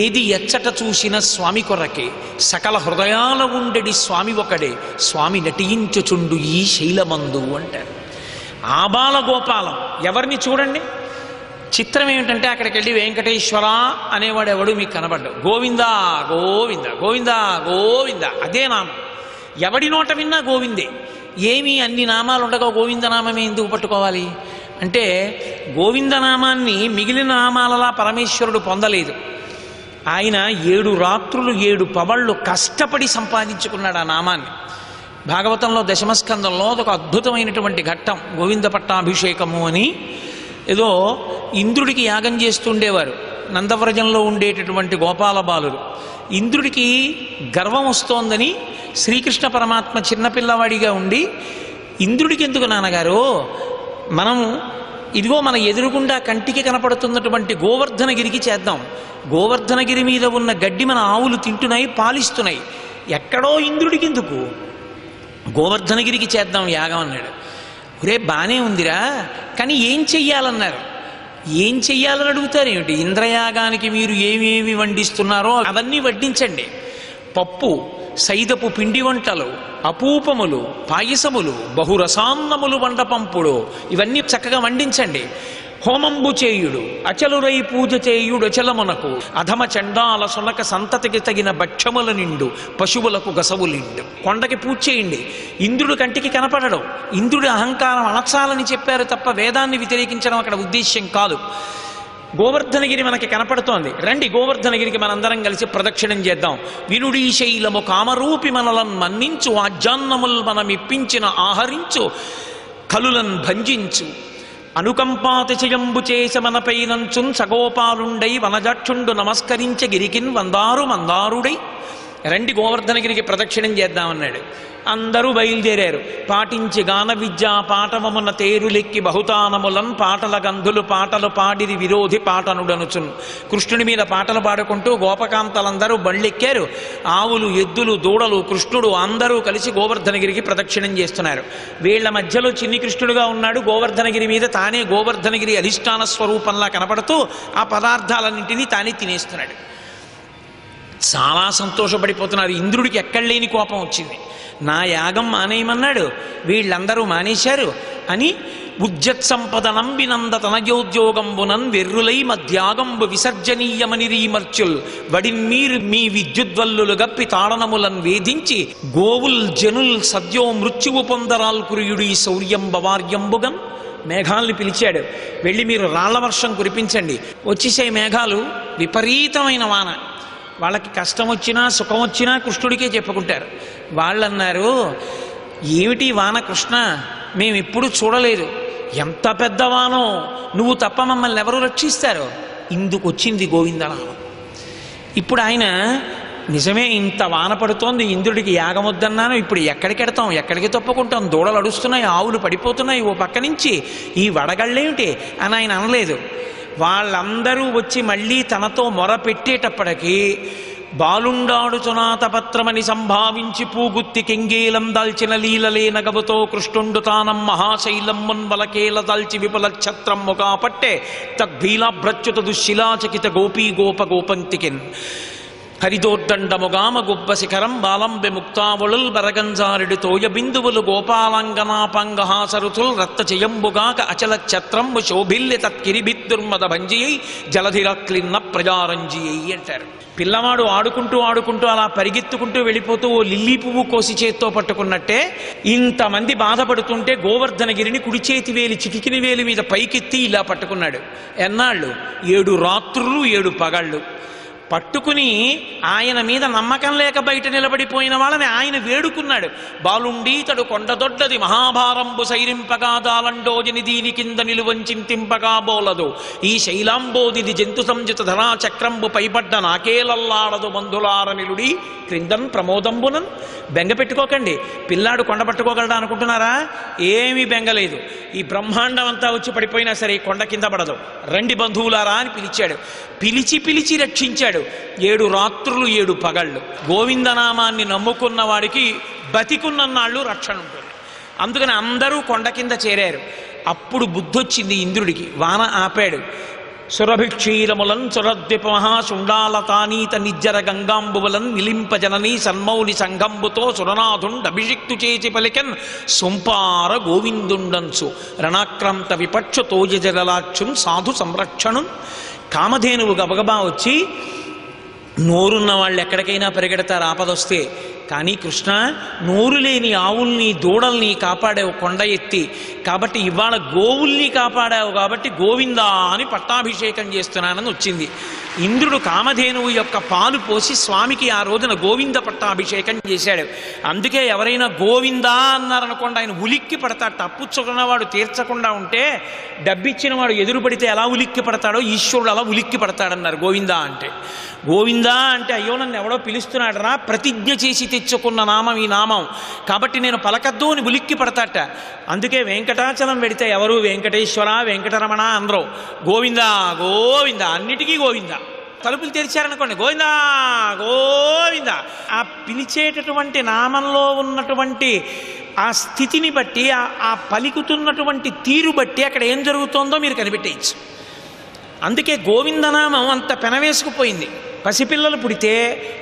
ఏది ఎచ్చట చూసిన స్వామి కొరకే. సకల హృదయాల ఉండెడి స్వామి ఒకడే, స్వామి నటించుచుండు ఈ శైలమందు అంటారు. ఆబాల గోపాలం ఎవరిని చూడండి. చిత్రం ఏమిటంటే అక్కడికి వెళ్ళి వెంకటేశ్వర అనేవాడు ఎవడు మీకు కనబడ్డాడు. గోవిందా గోవింద గోవిందా గోవింద అదే నామం. ఎవడి నోట విన్నా గోవిందే. ఏమీ అన్ని నామాలు ఉండగా గోవిందనామమే ఎందుకు పట్టుకోవాలి అంటే, గోవిందనామాన్ని మిగిలిన నామాలలా పరమేశ్వరుడు పొందలేదు. ఆయన 7 రాత్రులు 7 పవళ్ళు కష్టపడి సంపాదించుకున్నాడు ఆ నామాన్ని. భాగవతంలో దశమస్కందంలో అదొక అద్భుతమైనటువంటి ఘట్టం. గోవింద పట్టాభిషేకము అని ఏదో ఇంద్రుడికి యాగం చేస్తుండేవారు నందవ్రజంలో ఉండేటటువంటి గోపాల బాలురు. ఇంద్రుడికి గర్వం వస్తోందని శ్రీకృష్ణ పరమాత్మ చిన్నపిల్లవాడిగా ఉండి, ఇంద్రుడికి ఎందుకు నాన్నగారు, మనము ఇదిగో మన ఎదురుగుండా కంటికి కనపడుతున్నటువంటి గోవర్ధనగిరికి చేద్దాం. గోవర్ధనగిరి మీద ఉన్న గడ్డి మన ఆవులు తింటున్నాయి, పాలిస్తున్నాయి. ఎక్కడో ఇంద్రుడికి ఎందుకు, గోవర్ధనగిరికి చేద్దాం యాగం అన్నాడు. ఒరే బానే ఉందిరా, కానీ ఏం చెయ్యాలన్నారు. ఏం చెయ్యాలని అడుగుతారేమిటి? ఇంద్రయాగానికి మీరు ఏమేమి వండిస్తున్నారో అవన్నీ వడ్డించండి. పప్పు, సైదపు పిండి వంటలు, అపూపములు, పాయసములు, బహురసాన్నములు వండపంపుడు, ఇవన్నీ చక్కగా వండించండి. హోమంబు చేయుడు, అచలురై పూజ చేయుడు అచలమునకు, అధమ చండాల సునక సంతతికి తగిన భక్ష్యముల నిండు, పశువులకు గసవులిండు. కొండకి పూజ చేయండి. ఇంద్రుడు కంటికి కనపడడం, ఇంద్రుడి అహంకారం అణచాలని చెప్పారు తప్ప వేదాన్ని వ్యతిరేకించడం అక్కడ ఉద్దేశ్యం కాదు. గోవర్ధనగిరి మనకి కనపడుతోంది. రండి గోవర్ధనగిరికి మనందరం కలిసి ప్రదక్షిణం చేద్దాం. వినుడీ శైలము కామరూపి మనలను మన్నించు, ఆజ్ఞాన్నముల్ మనమిప్పించిన ఆహరించు, కలులన్ భంజించు, అనుకంపాతిశయంబు చేస మనపైనంచున్ సగోపాలుండై వనజాక్షుండు నమస్కరించ గిరికిన్ వందారు మందారుడై, రండి గోవర్ధనగిరికి ప్రదక్షిణం చేద్దామన్నాడు. అందరూ బయలుదేరారు. పాటించి గాన విద్య పాటవమున తేరులెక్కి బహుతానములన్ పాటల గంధులు పాటలు పాడిరి విరోధి పాటనుడనుచున్. కృష్ణుడి మీద పాటలు పాడుకుంటూ గోపకాంతలందరూ బళ్ళెక్కారు. ఆవులు, ఎద్దులు, దూడలు, కృష్ణుడు అందరూ కలిసి గోవర్ధనగిరికి ప్రదక్షిణం చేస్తున్నారు. వీళ్ల మధ్యలో చిన్ని కృష్ణుడుగా ఉన్నాడు. గోవర్ధనగిరి మీద తానే గోవర్ధనగిరి అధిష్టాన స్వరూపంలా కనపడుతూ ఆ పదార్థాలన్నింటినీ తానే తినేస్తున్నాడు. చాలా సంతోషపడిపోతున్నారు. ఇంద్రుడికి ఎక్కడ లేని కోపం వచ్చింది. నా యాగం మానేయమన్నాడు, వీళ్ళందరూ మానేశారు అని ఉజ్జత్ సంపదనం వినంద తనయోద్యోగంబునన్ వెర్రులై మధ్యాగంబు విసర్జనీయమని రీమర్చుల్ వడిన్మీరు మీ విద్యుద్వల్లులు గప్పి తాడనములను వేధించి గోవుల్ జనుల్ సద్యో మృత్యువు పొందరాల్ కురియుడు ఈ శౌర్యం బవార్యంబుగం. మేఘాల్ని పిలిచాడు, వెళ్ళి మీరు రాళ్ల వర్షం కురిపించండి. వచ్చేసే మేఘాలు విపరీతమైన వాన. వాళ్ళకి కష్టం వచ్చినా సుఖం వచ్చినా కృష్ణుడికే చెప్పుకుంటారు. వాళ్ళన్నారు, ఏమిటి వాన కృష్ణ, మేమెప్పుడు చూడలేదు, ఎంత పెద్ద వానో, నువ్వు తప్ప మమ్మల్ని ఎవరు రక్షిస్తారు? ఇందుకు వచ్చింది గోవిందనామం. ఇప్పుడు ఆయన నిజమే ఇంత వాన పడుతోంది, ఇంద్రుడికి యాగమొద్దన్నాను, ఇప్పుడు ఎక్కడికెడతాం, ఎక్కడికి తప్పుకుంటాం, దూడలు అడుస్తున్నాయి, ఆవులు పడిపోతున్నాయి ఓ పక్క నుంచి, ఈ వడగళ్ళేమిటి అని ఆయన అనలేదు. వాళ్ళందరూ వచ్చి మళ్ళీ తనతో మొర పెట్టేటప్పటికీ బాలుండాడు చునాతపత్రమని సంభావించి పూగుత్తి కెంగేలం దాల్చిన లీలలే నగబుతో కృష్ణుండు తానం మహాశైలం మున్వలకేల దాల్చి విపుల ఛత్రం ముఖాపట్టే తద్భీలాభ్రచ్యుత దుశ్శిలాచకిత గోపీ గోప గోపంతికిన్ హరిదోర్దండముగామ గుబ్బ శిఖరం బాలంబె ముక్తావుళుల్ బరగంజారుడి తోయ బిందువులు గోపాలంగనాపంగహాసరుతుల్ రక్త చెయంబుగాక అచల ఛత్రంబు శోభిల్లి తత్కిరిబిద్దుర్మద భంజియై జలధిరక్లిన్న ప్రజారంజియై అంటారు. పిల్లవాడు ఆడుకుంటూ ఆడుకుంటూ అలా పరిగెత్తుకుంటూ వెళ్ళిపోతూ ఓ లిల్లీ పువ్వు కోసి చేత్తో పట్టుకున్నట్టే ఇంతమంది బాధపడుతుంటే గోవర్ధనగిరిని కుడి చేతి వేలి చిటికిన వేలి మీద పైకెత్తి ఇలా పట్టుకున్నాడు. ఎన్నాళ్ళు? 7 రాత్రులు 7 పగళ్ళు పట్టుకుని ఆయన మీద నమ్మకం లేక బయట నిలబడిపోయిన వాళ్ళని ఆయన వేడుకున్నాడు. బాలుండీతడు కొండదొడ్డది మహాభారంబు సైరింపగా దాలండోజని దీని కింద నిలువంచింతింపగా బోలదు ఈ శైలాంబోదిది జంతు సంజిత ధరా చక్రంబు పైపడ్డ నాకేలల్లాడదు మందులారనిలుడి క్రిందన్ ప్రమోదంబునన్. బెంగ పెట్టుకోకండి, పిల్లాడు కొండ పట్టుకోగలడా అనుకుంటున్నారా? ఏమీ బెంగలేదు. ఈ బ్రహ్మాండం అంతా వచ్చి పడిపోయినా సరే కొండ కింద పడదు, రండి బంధువులారా అని పిలిచాడు. పిలిచి పిలిచి రక్షించాడు. 7 రాత్రులు 7 పగళ్ళు. గోవిందనామాన్ని నమ్ముకున్న వాడికి బతికున్నన్నాళ్ళు రక్షణ ఉంటుంది. అందుకని అందరూ కొండ కింద చేరారు. అప్పుడు బుద్ధొచ్చింది ఇంద్రుడికి. వాన ఆపాడు. సురభిక్షీరములన్ సురద్విపమహా శుండాలతానీత నిజ్జర గంగాంబువలన్ నిలింపజనని సన్మౌని సంఘంబుతో సురనాథుండభిషిక్తు చేసి పలికన్ సొంపార గోవిందుండన్సు రణాక్రాంత విపక్ష తోయజలాక్షున్ సాధు సంరక్షణున్. కామధేనువు గబగబా వచ్చి, నోరున్న వాళ్ళు ఎక్కడికైనా పరిగెడతారు ఆపదొస్తే, కానీ కృష్ణ నోరు లేని ఆవుల్ని దూడల్ని కాపాడావు కొండ ఎత్తి, కాబట్టి ఇవాళ గోవుల్ని కాపాడావు కాబట్టి గోవిందా అని పట్టాభిషేకం చేస్తున్నానని వచ్చింది. ఇంద్రుడు కామధేనువు యొక్క పాలు పోసి స్వామికి ఆ రోజున గోవింద పట్టాభిషేకం చేశాడు. అందుకే ఎవరైనా గోవిందా అన్నారనుకోండి ఆయన ఉలిక్కి పడతాడు. అప్పుచ్చుకున్నవాడు తీర్చకుండా ఉంటే డబ్బిచ్చిన వాడు ఎదురు పడితే ఎలా ఉలిక్కి పడతాడో ఈశ్వరుడు అలా ఉలిక్కి పడతాడన్నారు గోవిందా అంటే. గోవిందా అంటే అయ్యో నన్ను ఎవడో పిలుస్తున్నాడు రా, ప్రతిజ్ఞ చేసి తెచ్చుకున్న నామం ఈ నామం, కాబట్టి నేను పలకద్దు అని ఉలిక్కి పడతాట. అందుకే వెంకటాచలం వెడితే ఎవరు వెంకటేశ్వర వెంకటరమణ అందరూ గోవిందా గోవిందా, అన్నిటికీ గోవిందా. తలుపులు తెరిచారనుకోండి గోవిందా గోవిందా. ఆ పిలిచేటటువంటి నామంలో ఉన్నటువంటి ఆ స్థితిని బట్టి ఆ పలుకుతున్నటువంటి తీరు బట్టి అక్కడ ఏం జరుగుతోందో మీరు కనిపెట్టేయచ్చు. అందుకే గోవిందనామం అంత పెనవేసుకుపోయింది. పసిపిల్లలు పుడితే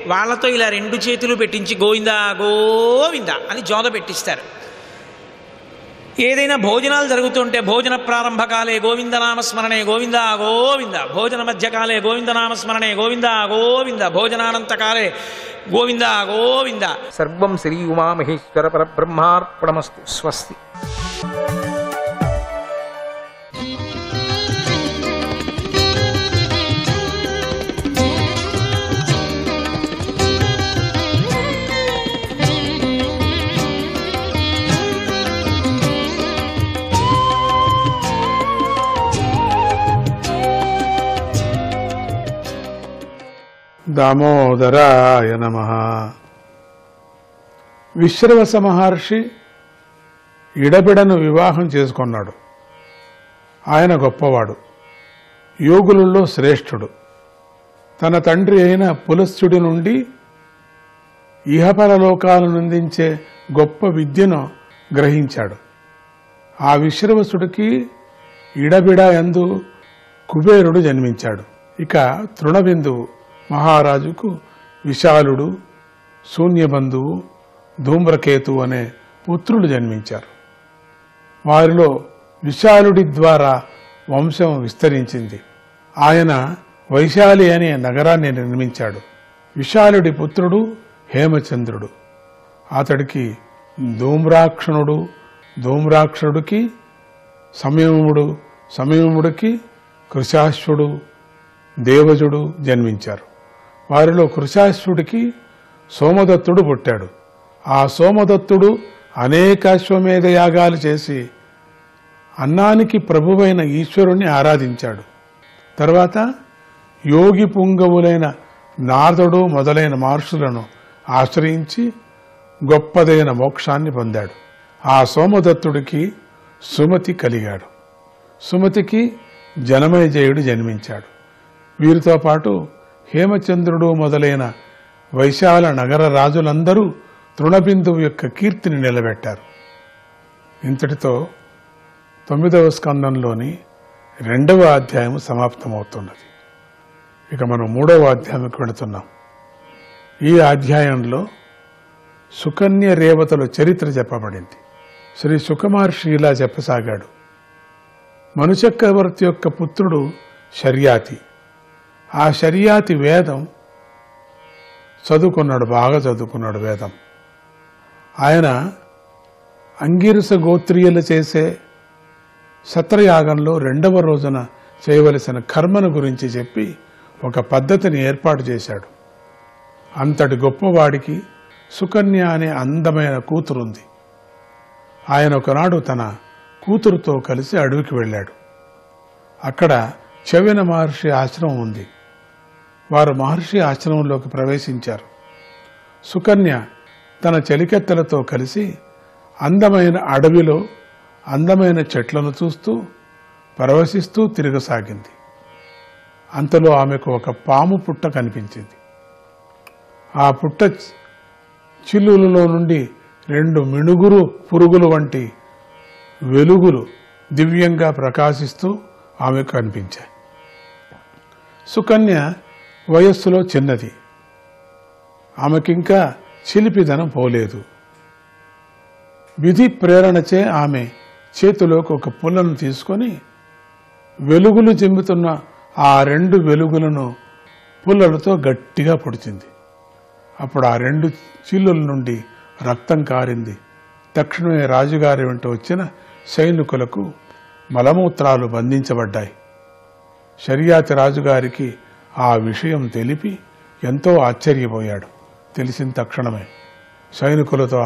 వాళ్ళతో ఇలా 2 చేతులు పెట్టించి గోవిందా గోవిందా అని జోద పెట్టిస్తారు. ఏదైనా భోజనాలు జరుగుతుంటే భోజన ప్రారంభకాలే గోవిందనామస్మరణే గోవిందా గోవింద, భోజన మధ్యకాలే గోవిందనామస్మరణే గోవిందా గోవింద, భోజనానంతకాలే గోవిందా గోవింద. సర్వం శ్రీ ఉమామహేశ్వర పరబ్రహ్మార్పణమస్తు. స్వస్తి. దామోదరాయ నమః. విశ్రవస మహర్షి ఇడబిడను వివాహం చేసుకున్నాడు. ఆయన గొప్పవాడు, యోగులలో శ్రేష్ఠుడు. తన తండ్రి అయిన పులస్త్యుడి నుండి ఇహపరలోకాలను అందించే గొప్ప విద్యను గ్రహించాడు. ఆ విశ్రవసుడికి ఇడబిడ యందు కుబేరుడు జన్మించాడు. ఇక తృణబిందువు మహారాజుకు విశాలుడు, శూన్యబంధువు, ధూమ్రకేతు అనే పుత్రులు జన్మించారు. వారిలో విశాలుడి ద్వారా వంశం విస్తరించింది. ఆయన వైశాలి అనే నగరాన్ని నిర్మించాడు. విశాలుడి పుత్రుడు హేమచంద్రుడు. అతడికి ధూమ్రాక్షణుడు, ధూమ్రాక్షుడికి సంయముడు, సంయముడికి కృశాశ్వుడు, దేవజుడు జన్మించారు. వారిలో కృశాశ్వుడికి సోమదత్తుడు పుట్టాడు. ఆ సోమదత్తుడు అనేక అశ్వమేధ యాగాలు చేసి అన్నానికి ప్రభువైన ఈశ్వరుణ్ణి ఆరాధించాడు. తర్వాత యోగి పుంగవులైన నారదుడు మొదలైన మహర్షులను ఆశ్రయించి గొప్పదైన మోక్షాన్ని పొందాడు. ఆ సోమదత్తుడికి సుమతి కలిగాడు. సుమతికి జనమేజయుడు జన్మించాడు. వీరితో పాటు హేమచంద్రుడు మొదలైన వైశాల నగర రాజులందరూ తృణబిందువు యొక్క కీర్తిని నిలబెట్టారు. ఇంతటితో 9వ స్కందంలోని 2వ అధ్యాయం సమాప్తమవుతున్నది. ఇక మనం 3వ అధ్యాయంకి వెళుతున్నాం. ఈ అధ్యాయంలో సుకన్య రేవతుల చరిత్ర చెప్పబడింది. శ్రీ సుఖమహర్షి ఇలా చెప్పసాగాడు. మనుచక్రవర్తి యొక్క పుత్రుడు శర్యాతి. ఆ శర్యాతి వేదం చదువుకున్నాడు, బాగా చదువుకున్నాడు వేదం. ఆయన అంగిరస గోత్రీయులు చేసే సత్రయాగంలో 2వ రోజున చేయవలసిన కర్మను గురించి చెప్పి ఒక పద్ధతిని ఏర్పాటు చేశాడు. అంతటి గొప్పవాడికి సుకన్య అనే అందమైన కూతురుంది. ఆయన ఒకనాడు తన కూతురుతో కలిసి అడవికి వెళ్ళాడు. అక్కడ చవిన మహర్షి ఆశ్రమం ఉంది. వారు మహర్షి ఆశ్రమంలోకి ప్రవేశించారు. సుకన్య తన చెలికెత్తలతో కలిసి అందమైన అడవిలో అందమైన చెట్లను చూస్తూ పరవశిస్తూ తిరగసాగింది. అంతలో ఆమెకు ఒక పాము పుట్ట కనిపించింది. ఆ పుట్ట చిల్లులలో నుండి 2 మిణుగురు పురుగులు వంటి వెలుగులు దివ్యంగా ప్రకాశిస్తూ ఆమెకు కనిపించాయి. సుకన్య వయస్సులో చిన్నది. ఆమెకింకా చిలిపిదనం పోలేదు. విధి ప్రేరణచే ఆమె చేతిలోకి ఒక పుల్లను తీసుకొని వెలుగులు చెందుతున్న ఆ 2 వెలుగులను పుల్లలతో గట్టిగా పొడిచింది. అప్పుడు ఆ 2 చిల్లుల నుండి రక్తం కారింది. తక్షణమే రాజుగారి వెంట వచ్చిన సైనికులకు మలమూత్రాలు బంధించబడ్డాయి. శర్యాతి రాజుగారికి ఆ విషయం తెలిపి ఎంతో ఆశ్చర్యపోయాడు. తెలిసిన తక్షణమే సైనికులతో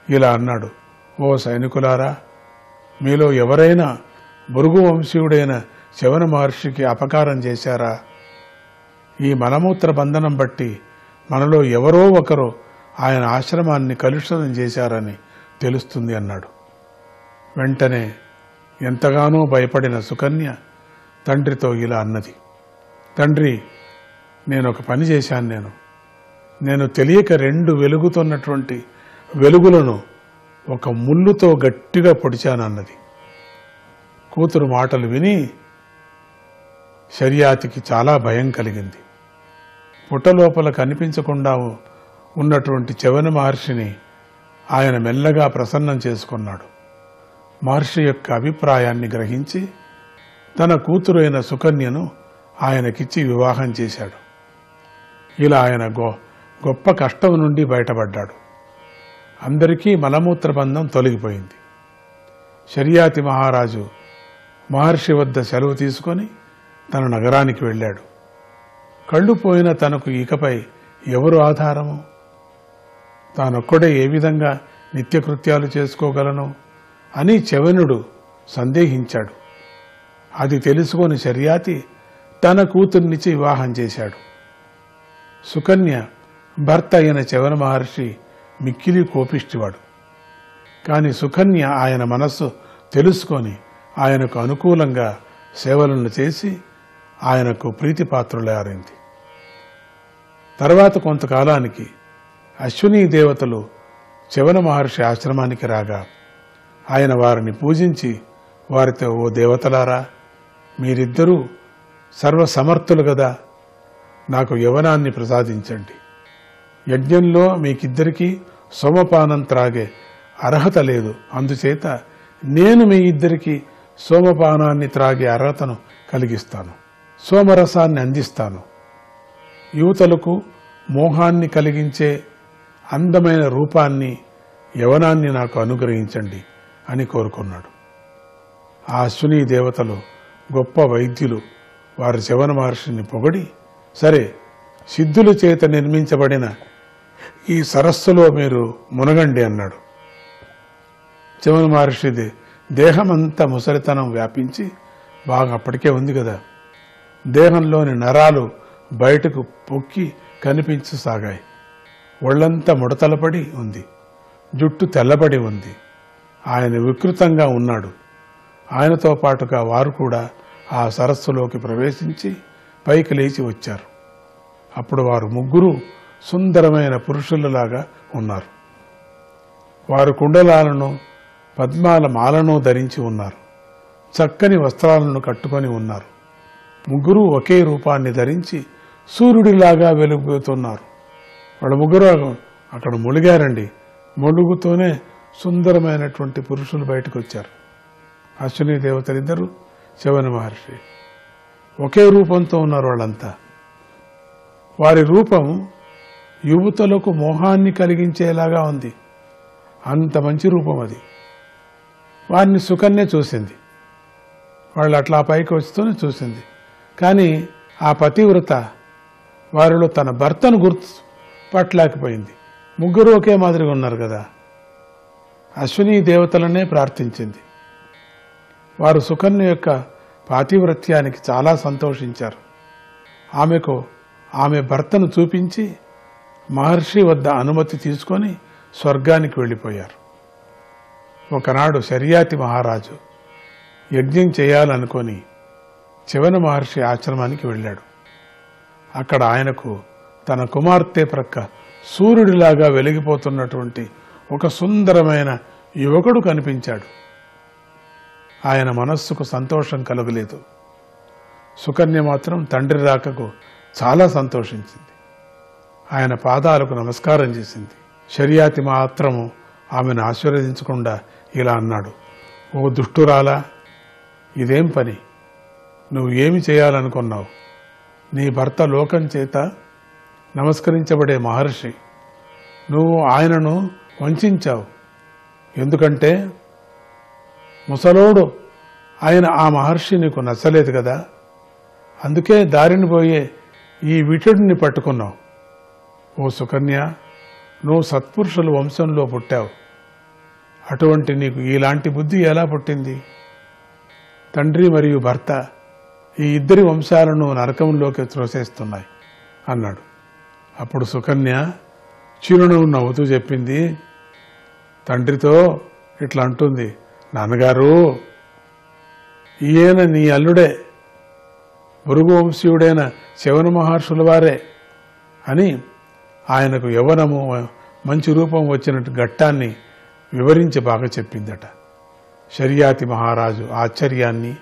ఇలా అన్నాడు. ఓ సైనికులారా, మీలో ఎవరైనా భృగు వంశీయుడైన శవన మహర్షికి అపకారం చేశారా? ఈ మలమూత్ర బంధనం బట్టి మనలో ఎవరో ఒకరు ఆయన ఆశ్రమాన్ని కలుషితం చేశారని తెలుస్తుంది అన్నాడు. వెంటనే ఎంతగానో భయపడిన సుకన్య తండ్రితో ఇలా అన్నది. తండ్రి, నేను ఒక పని చేశాను. నేను తెలియక 2 వెలుగుతున్నటువంటి వెలుగులను ఒక ముళ్ళుతో గట్టిగా పొడిచానన్నది. కూతురు మాటలు విని శర్యాతికి చాలా భయం కలిగింది. పుట్టలోపల కనిపించకుండా ఉన్నటువంటి చవన మహర్షిని ఆయన మెల్లగా ప్రసన్నం చేసుకున్నాడు. మహర్షి యొక్క అభిప్రాయాన్ని గ్రహించి తన కూతురు అయిన సుకన్యను ఆయనకిచ్చి వివాహం చేశాడు. ఇలా ఆయన గొప్ప కష్టం నుండి బయటపడ్డాడు. అందరికీ మలమూత్ర బంధం తొలగిపోయింది. శర్యాతి మహారాజు మహర్షి వద్ద సెలవు తీసుకొని తన నగరానికి వెళ్ళాడు. కళ్ళు పోయిన తనకు ఇకపై ఎవరు ఆధారము? తానొక్కడే ఏ విధంగా నిత్యకృత్యాలు చేసుకోగలను అని చవనుడు సందేహించాడు. అది తెలుసుకొని శర్యాతి తన కూతుర్నిచ్చి వివాహం చేశాడు. సుకన్య భర్త అయిన చవన మహర్షి మిక్కిలి కోపిష్టివాడు. కాని సుకన్య ఆయన మనస్సు తెలుసుకొని ఆయనకు అనుకూలంగా సేవలను చేసి ఆయనకు ప్రీతిపాత్రులారింది. తర్వాత కొంతకాలానికి అశ్వినీ దేవతలు చవన మహర్షి ఆశ్రమానికి రాగా ఆయన వారిని పూజించి వారితో, ఓ దేవతలారా, మీరిద్దరూ సర్వసమర్థులు గదా, నాకు యవనాన్ని ప్రసాదించండి. యజ్ఞంలో మీకిద్దరికీ సోమపానం త్రాగే అర్హత లేదు, అందుచేత నేను మీ ఇద్దరికీ సోమపానాన్ని త్రాగే అర్హతను కలిగిస్తాను, సోమరసాన్ని అందిస్తాను. యువతలకు మోహాన్ని కలిగించే అందమైన రూపాన్ని, యవనాన్ని నాకు అనుగ్రహించండి అని కోరుకున్నాడు. ఆ అశ్విని దేవతలు గొప్ప వైద్యులు. వారు చవన మహర్షిని పొగడి, సరే, సిద్ధుల చేత నిర్మించబడిన ఈ సరస్సులో మీరు మునగండి అన్నాడు. చవన మహర్షిది దేహమంతా ముసలితనం వ్యాపించి బాగా అప్పటికే ఉంది కదా, దేహంలోని నరాలు బయటకు పొక్కి కనిపించసాగాయి. ఒళ్లంతా ముడతలపడి ఉంది, జుట్టు తెల్లబడి ఉంది. ఆయన వికృతంగా ఉన్నాడు. ఆయనతో పాటుగా వారు కూడా ఆ సరస్సులోకి ప్రవేశించి పైకి లేచి వచ్చారు. అప్పుడు వారు ముగ్గురు సుందరమైన పురుషులలాగా ఉన్నారు. వారు కుండలాలను పద్మాల మాలను ధరించి ఉన్నారు. చక్కని వస్త్రాలను కట్టుకొని ఉన్నారు. ముగ్గురు ఒకే రూపాన్ని ధరించి సూర్యుడిలాగా వెలుగుతున్నారు. వాళ్ళ ముగ్గురు అక్కడ ములిగారండి. ములుగుతూనే సుందరమైనటువంటి పురుషులు బయటకు వచ్చారు. అశ్విని దేవతలిద్దరూ, చవన మహర్షి ఒకే రూపంతో ఉన్నారు. వాళ్ళంతా వారి రూపం యువతులకు మోహాన్ని కలిగించేలాగా ఉంది. అంత మంచి రూపం అది. వారిని సుకన్య చూసింది. వాళ్ళు అట్లా పైకి వస్తూనే చూసింది. కానీ ఆ పతివ్రత వారిలో తన భర్తను గుర్తుపట్టలేకపోయింది. ముగ్గురు ఒకే మాదిరిగా ఉన్నారు కదా. అశ్విని దేవతలనే ప్రార్థించింది. వారు సుకన్య యొక్క పాతివ్రత్యానికి చాలా సంతోషించారు. ఆమెకు ఆమె భర్తను చూపించి మహర్షి వద్ద అనుమతి తీసుకొని స్వర్గానికి వెళ్ళిపోయారు. ఒకనాడు శర్యాతి మహారాజు యజ్ఞం చేయాలనుకొని చవన మహర్షి ఆశ్రమానికి వెళ్ళాడు. అక్కడ ఆయనకు తన కుమార్తె ప్రక్క సూర్యుడిలాగా వెలిగిపోతున్నటువంటి ఒక సుందరమైన యువకుడు కనిపించాడు. ఆయన మనస్సుకు సంతోషం కలుగలేదు. సుకన్య మాత్రం తండ్రి రాకకు చాలా సంతోషించింది. ఆయన పాదాలకు నమస్కారం చేసింది. శర్యాతి మాత్రము ఆమెను ఆశీర్వదించకుండా ఇలా అన్నాడు, ఓ దుష్టురాలా, ఇదేం పని? నువ్వు ఏమి చేయాలనుకున్నావు? నీ భర్త లోకం చేత నమస్కరించబడే మహర్షి, నువ్వు ఆయనను వంచావు. ఎందుకంటే ముసలోడు ఆయన ఆ మహర్షి నీకు నచ్చలేదు కదా, అందుకే దారిని పోయే ఈ విటుడిని పట్టుకున్నావు. ఓ సుకన్య, నువ్వు సత్పురుషుల వంశంలో పుట్టావు. అటువంటి నీకు ఇలాంటి బుద్ధి ఎలా పుట్టింది? తండ్రి మరియు భర్త ఈ ఇద్దరి వంశాలను నరకంలోకి త్రోసేస్తున్నాయి అన్నాడు. అప్పుడు సుకన్య చిరునవ్వు నవ్వుతూ చెప్పింది, తండ్రితో ఇట్లా అంటుంది, నాన్నగారు, ఈయన నీ అల్లుడే, భృగువంశీయుడైన చవన మహర్షుల వారే అని ఆయనకు యవ్వనము మంచి రూపం వచ్చినట్టు ఘట్టాన్ని వివరించి బాగా చెప్పిందట. శర్యాతి మహారాజు ఆశ్చర్యాన్ని,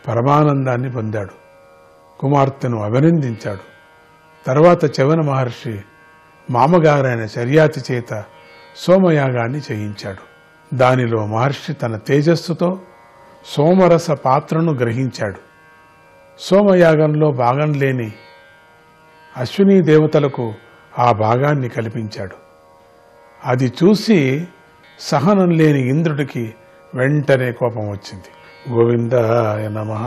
పరమానందాన్ని పొందాడు. కుమార్తెను అభినందించాడు. తర్వాత చవన మహర్షి మామగారైన శర్యాతి చేత సోమయాగాన్ని చేయించాడు. దానిలో మహర్షి తన తేజస్సుతో సోమరస పాత్రను గ్రహించాడు. సోమయాగంలో భాగం లేని అశ్విని దేవతలకు ఆ భాగాన్ని కల్పించాడు. అది చూసి సహనం లేని ఇంద్రుడికి వెంటనే కోపం వచ్చింది. గోవిందాయ నమః.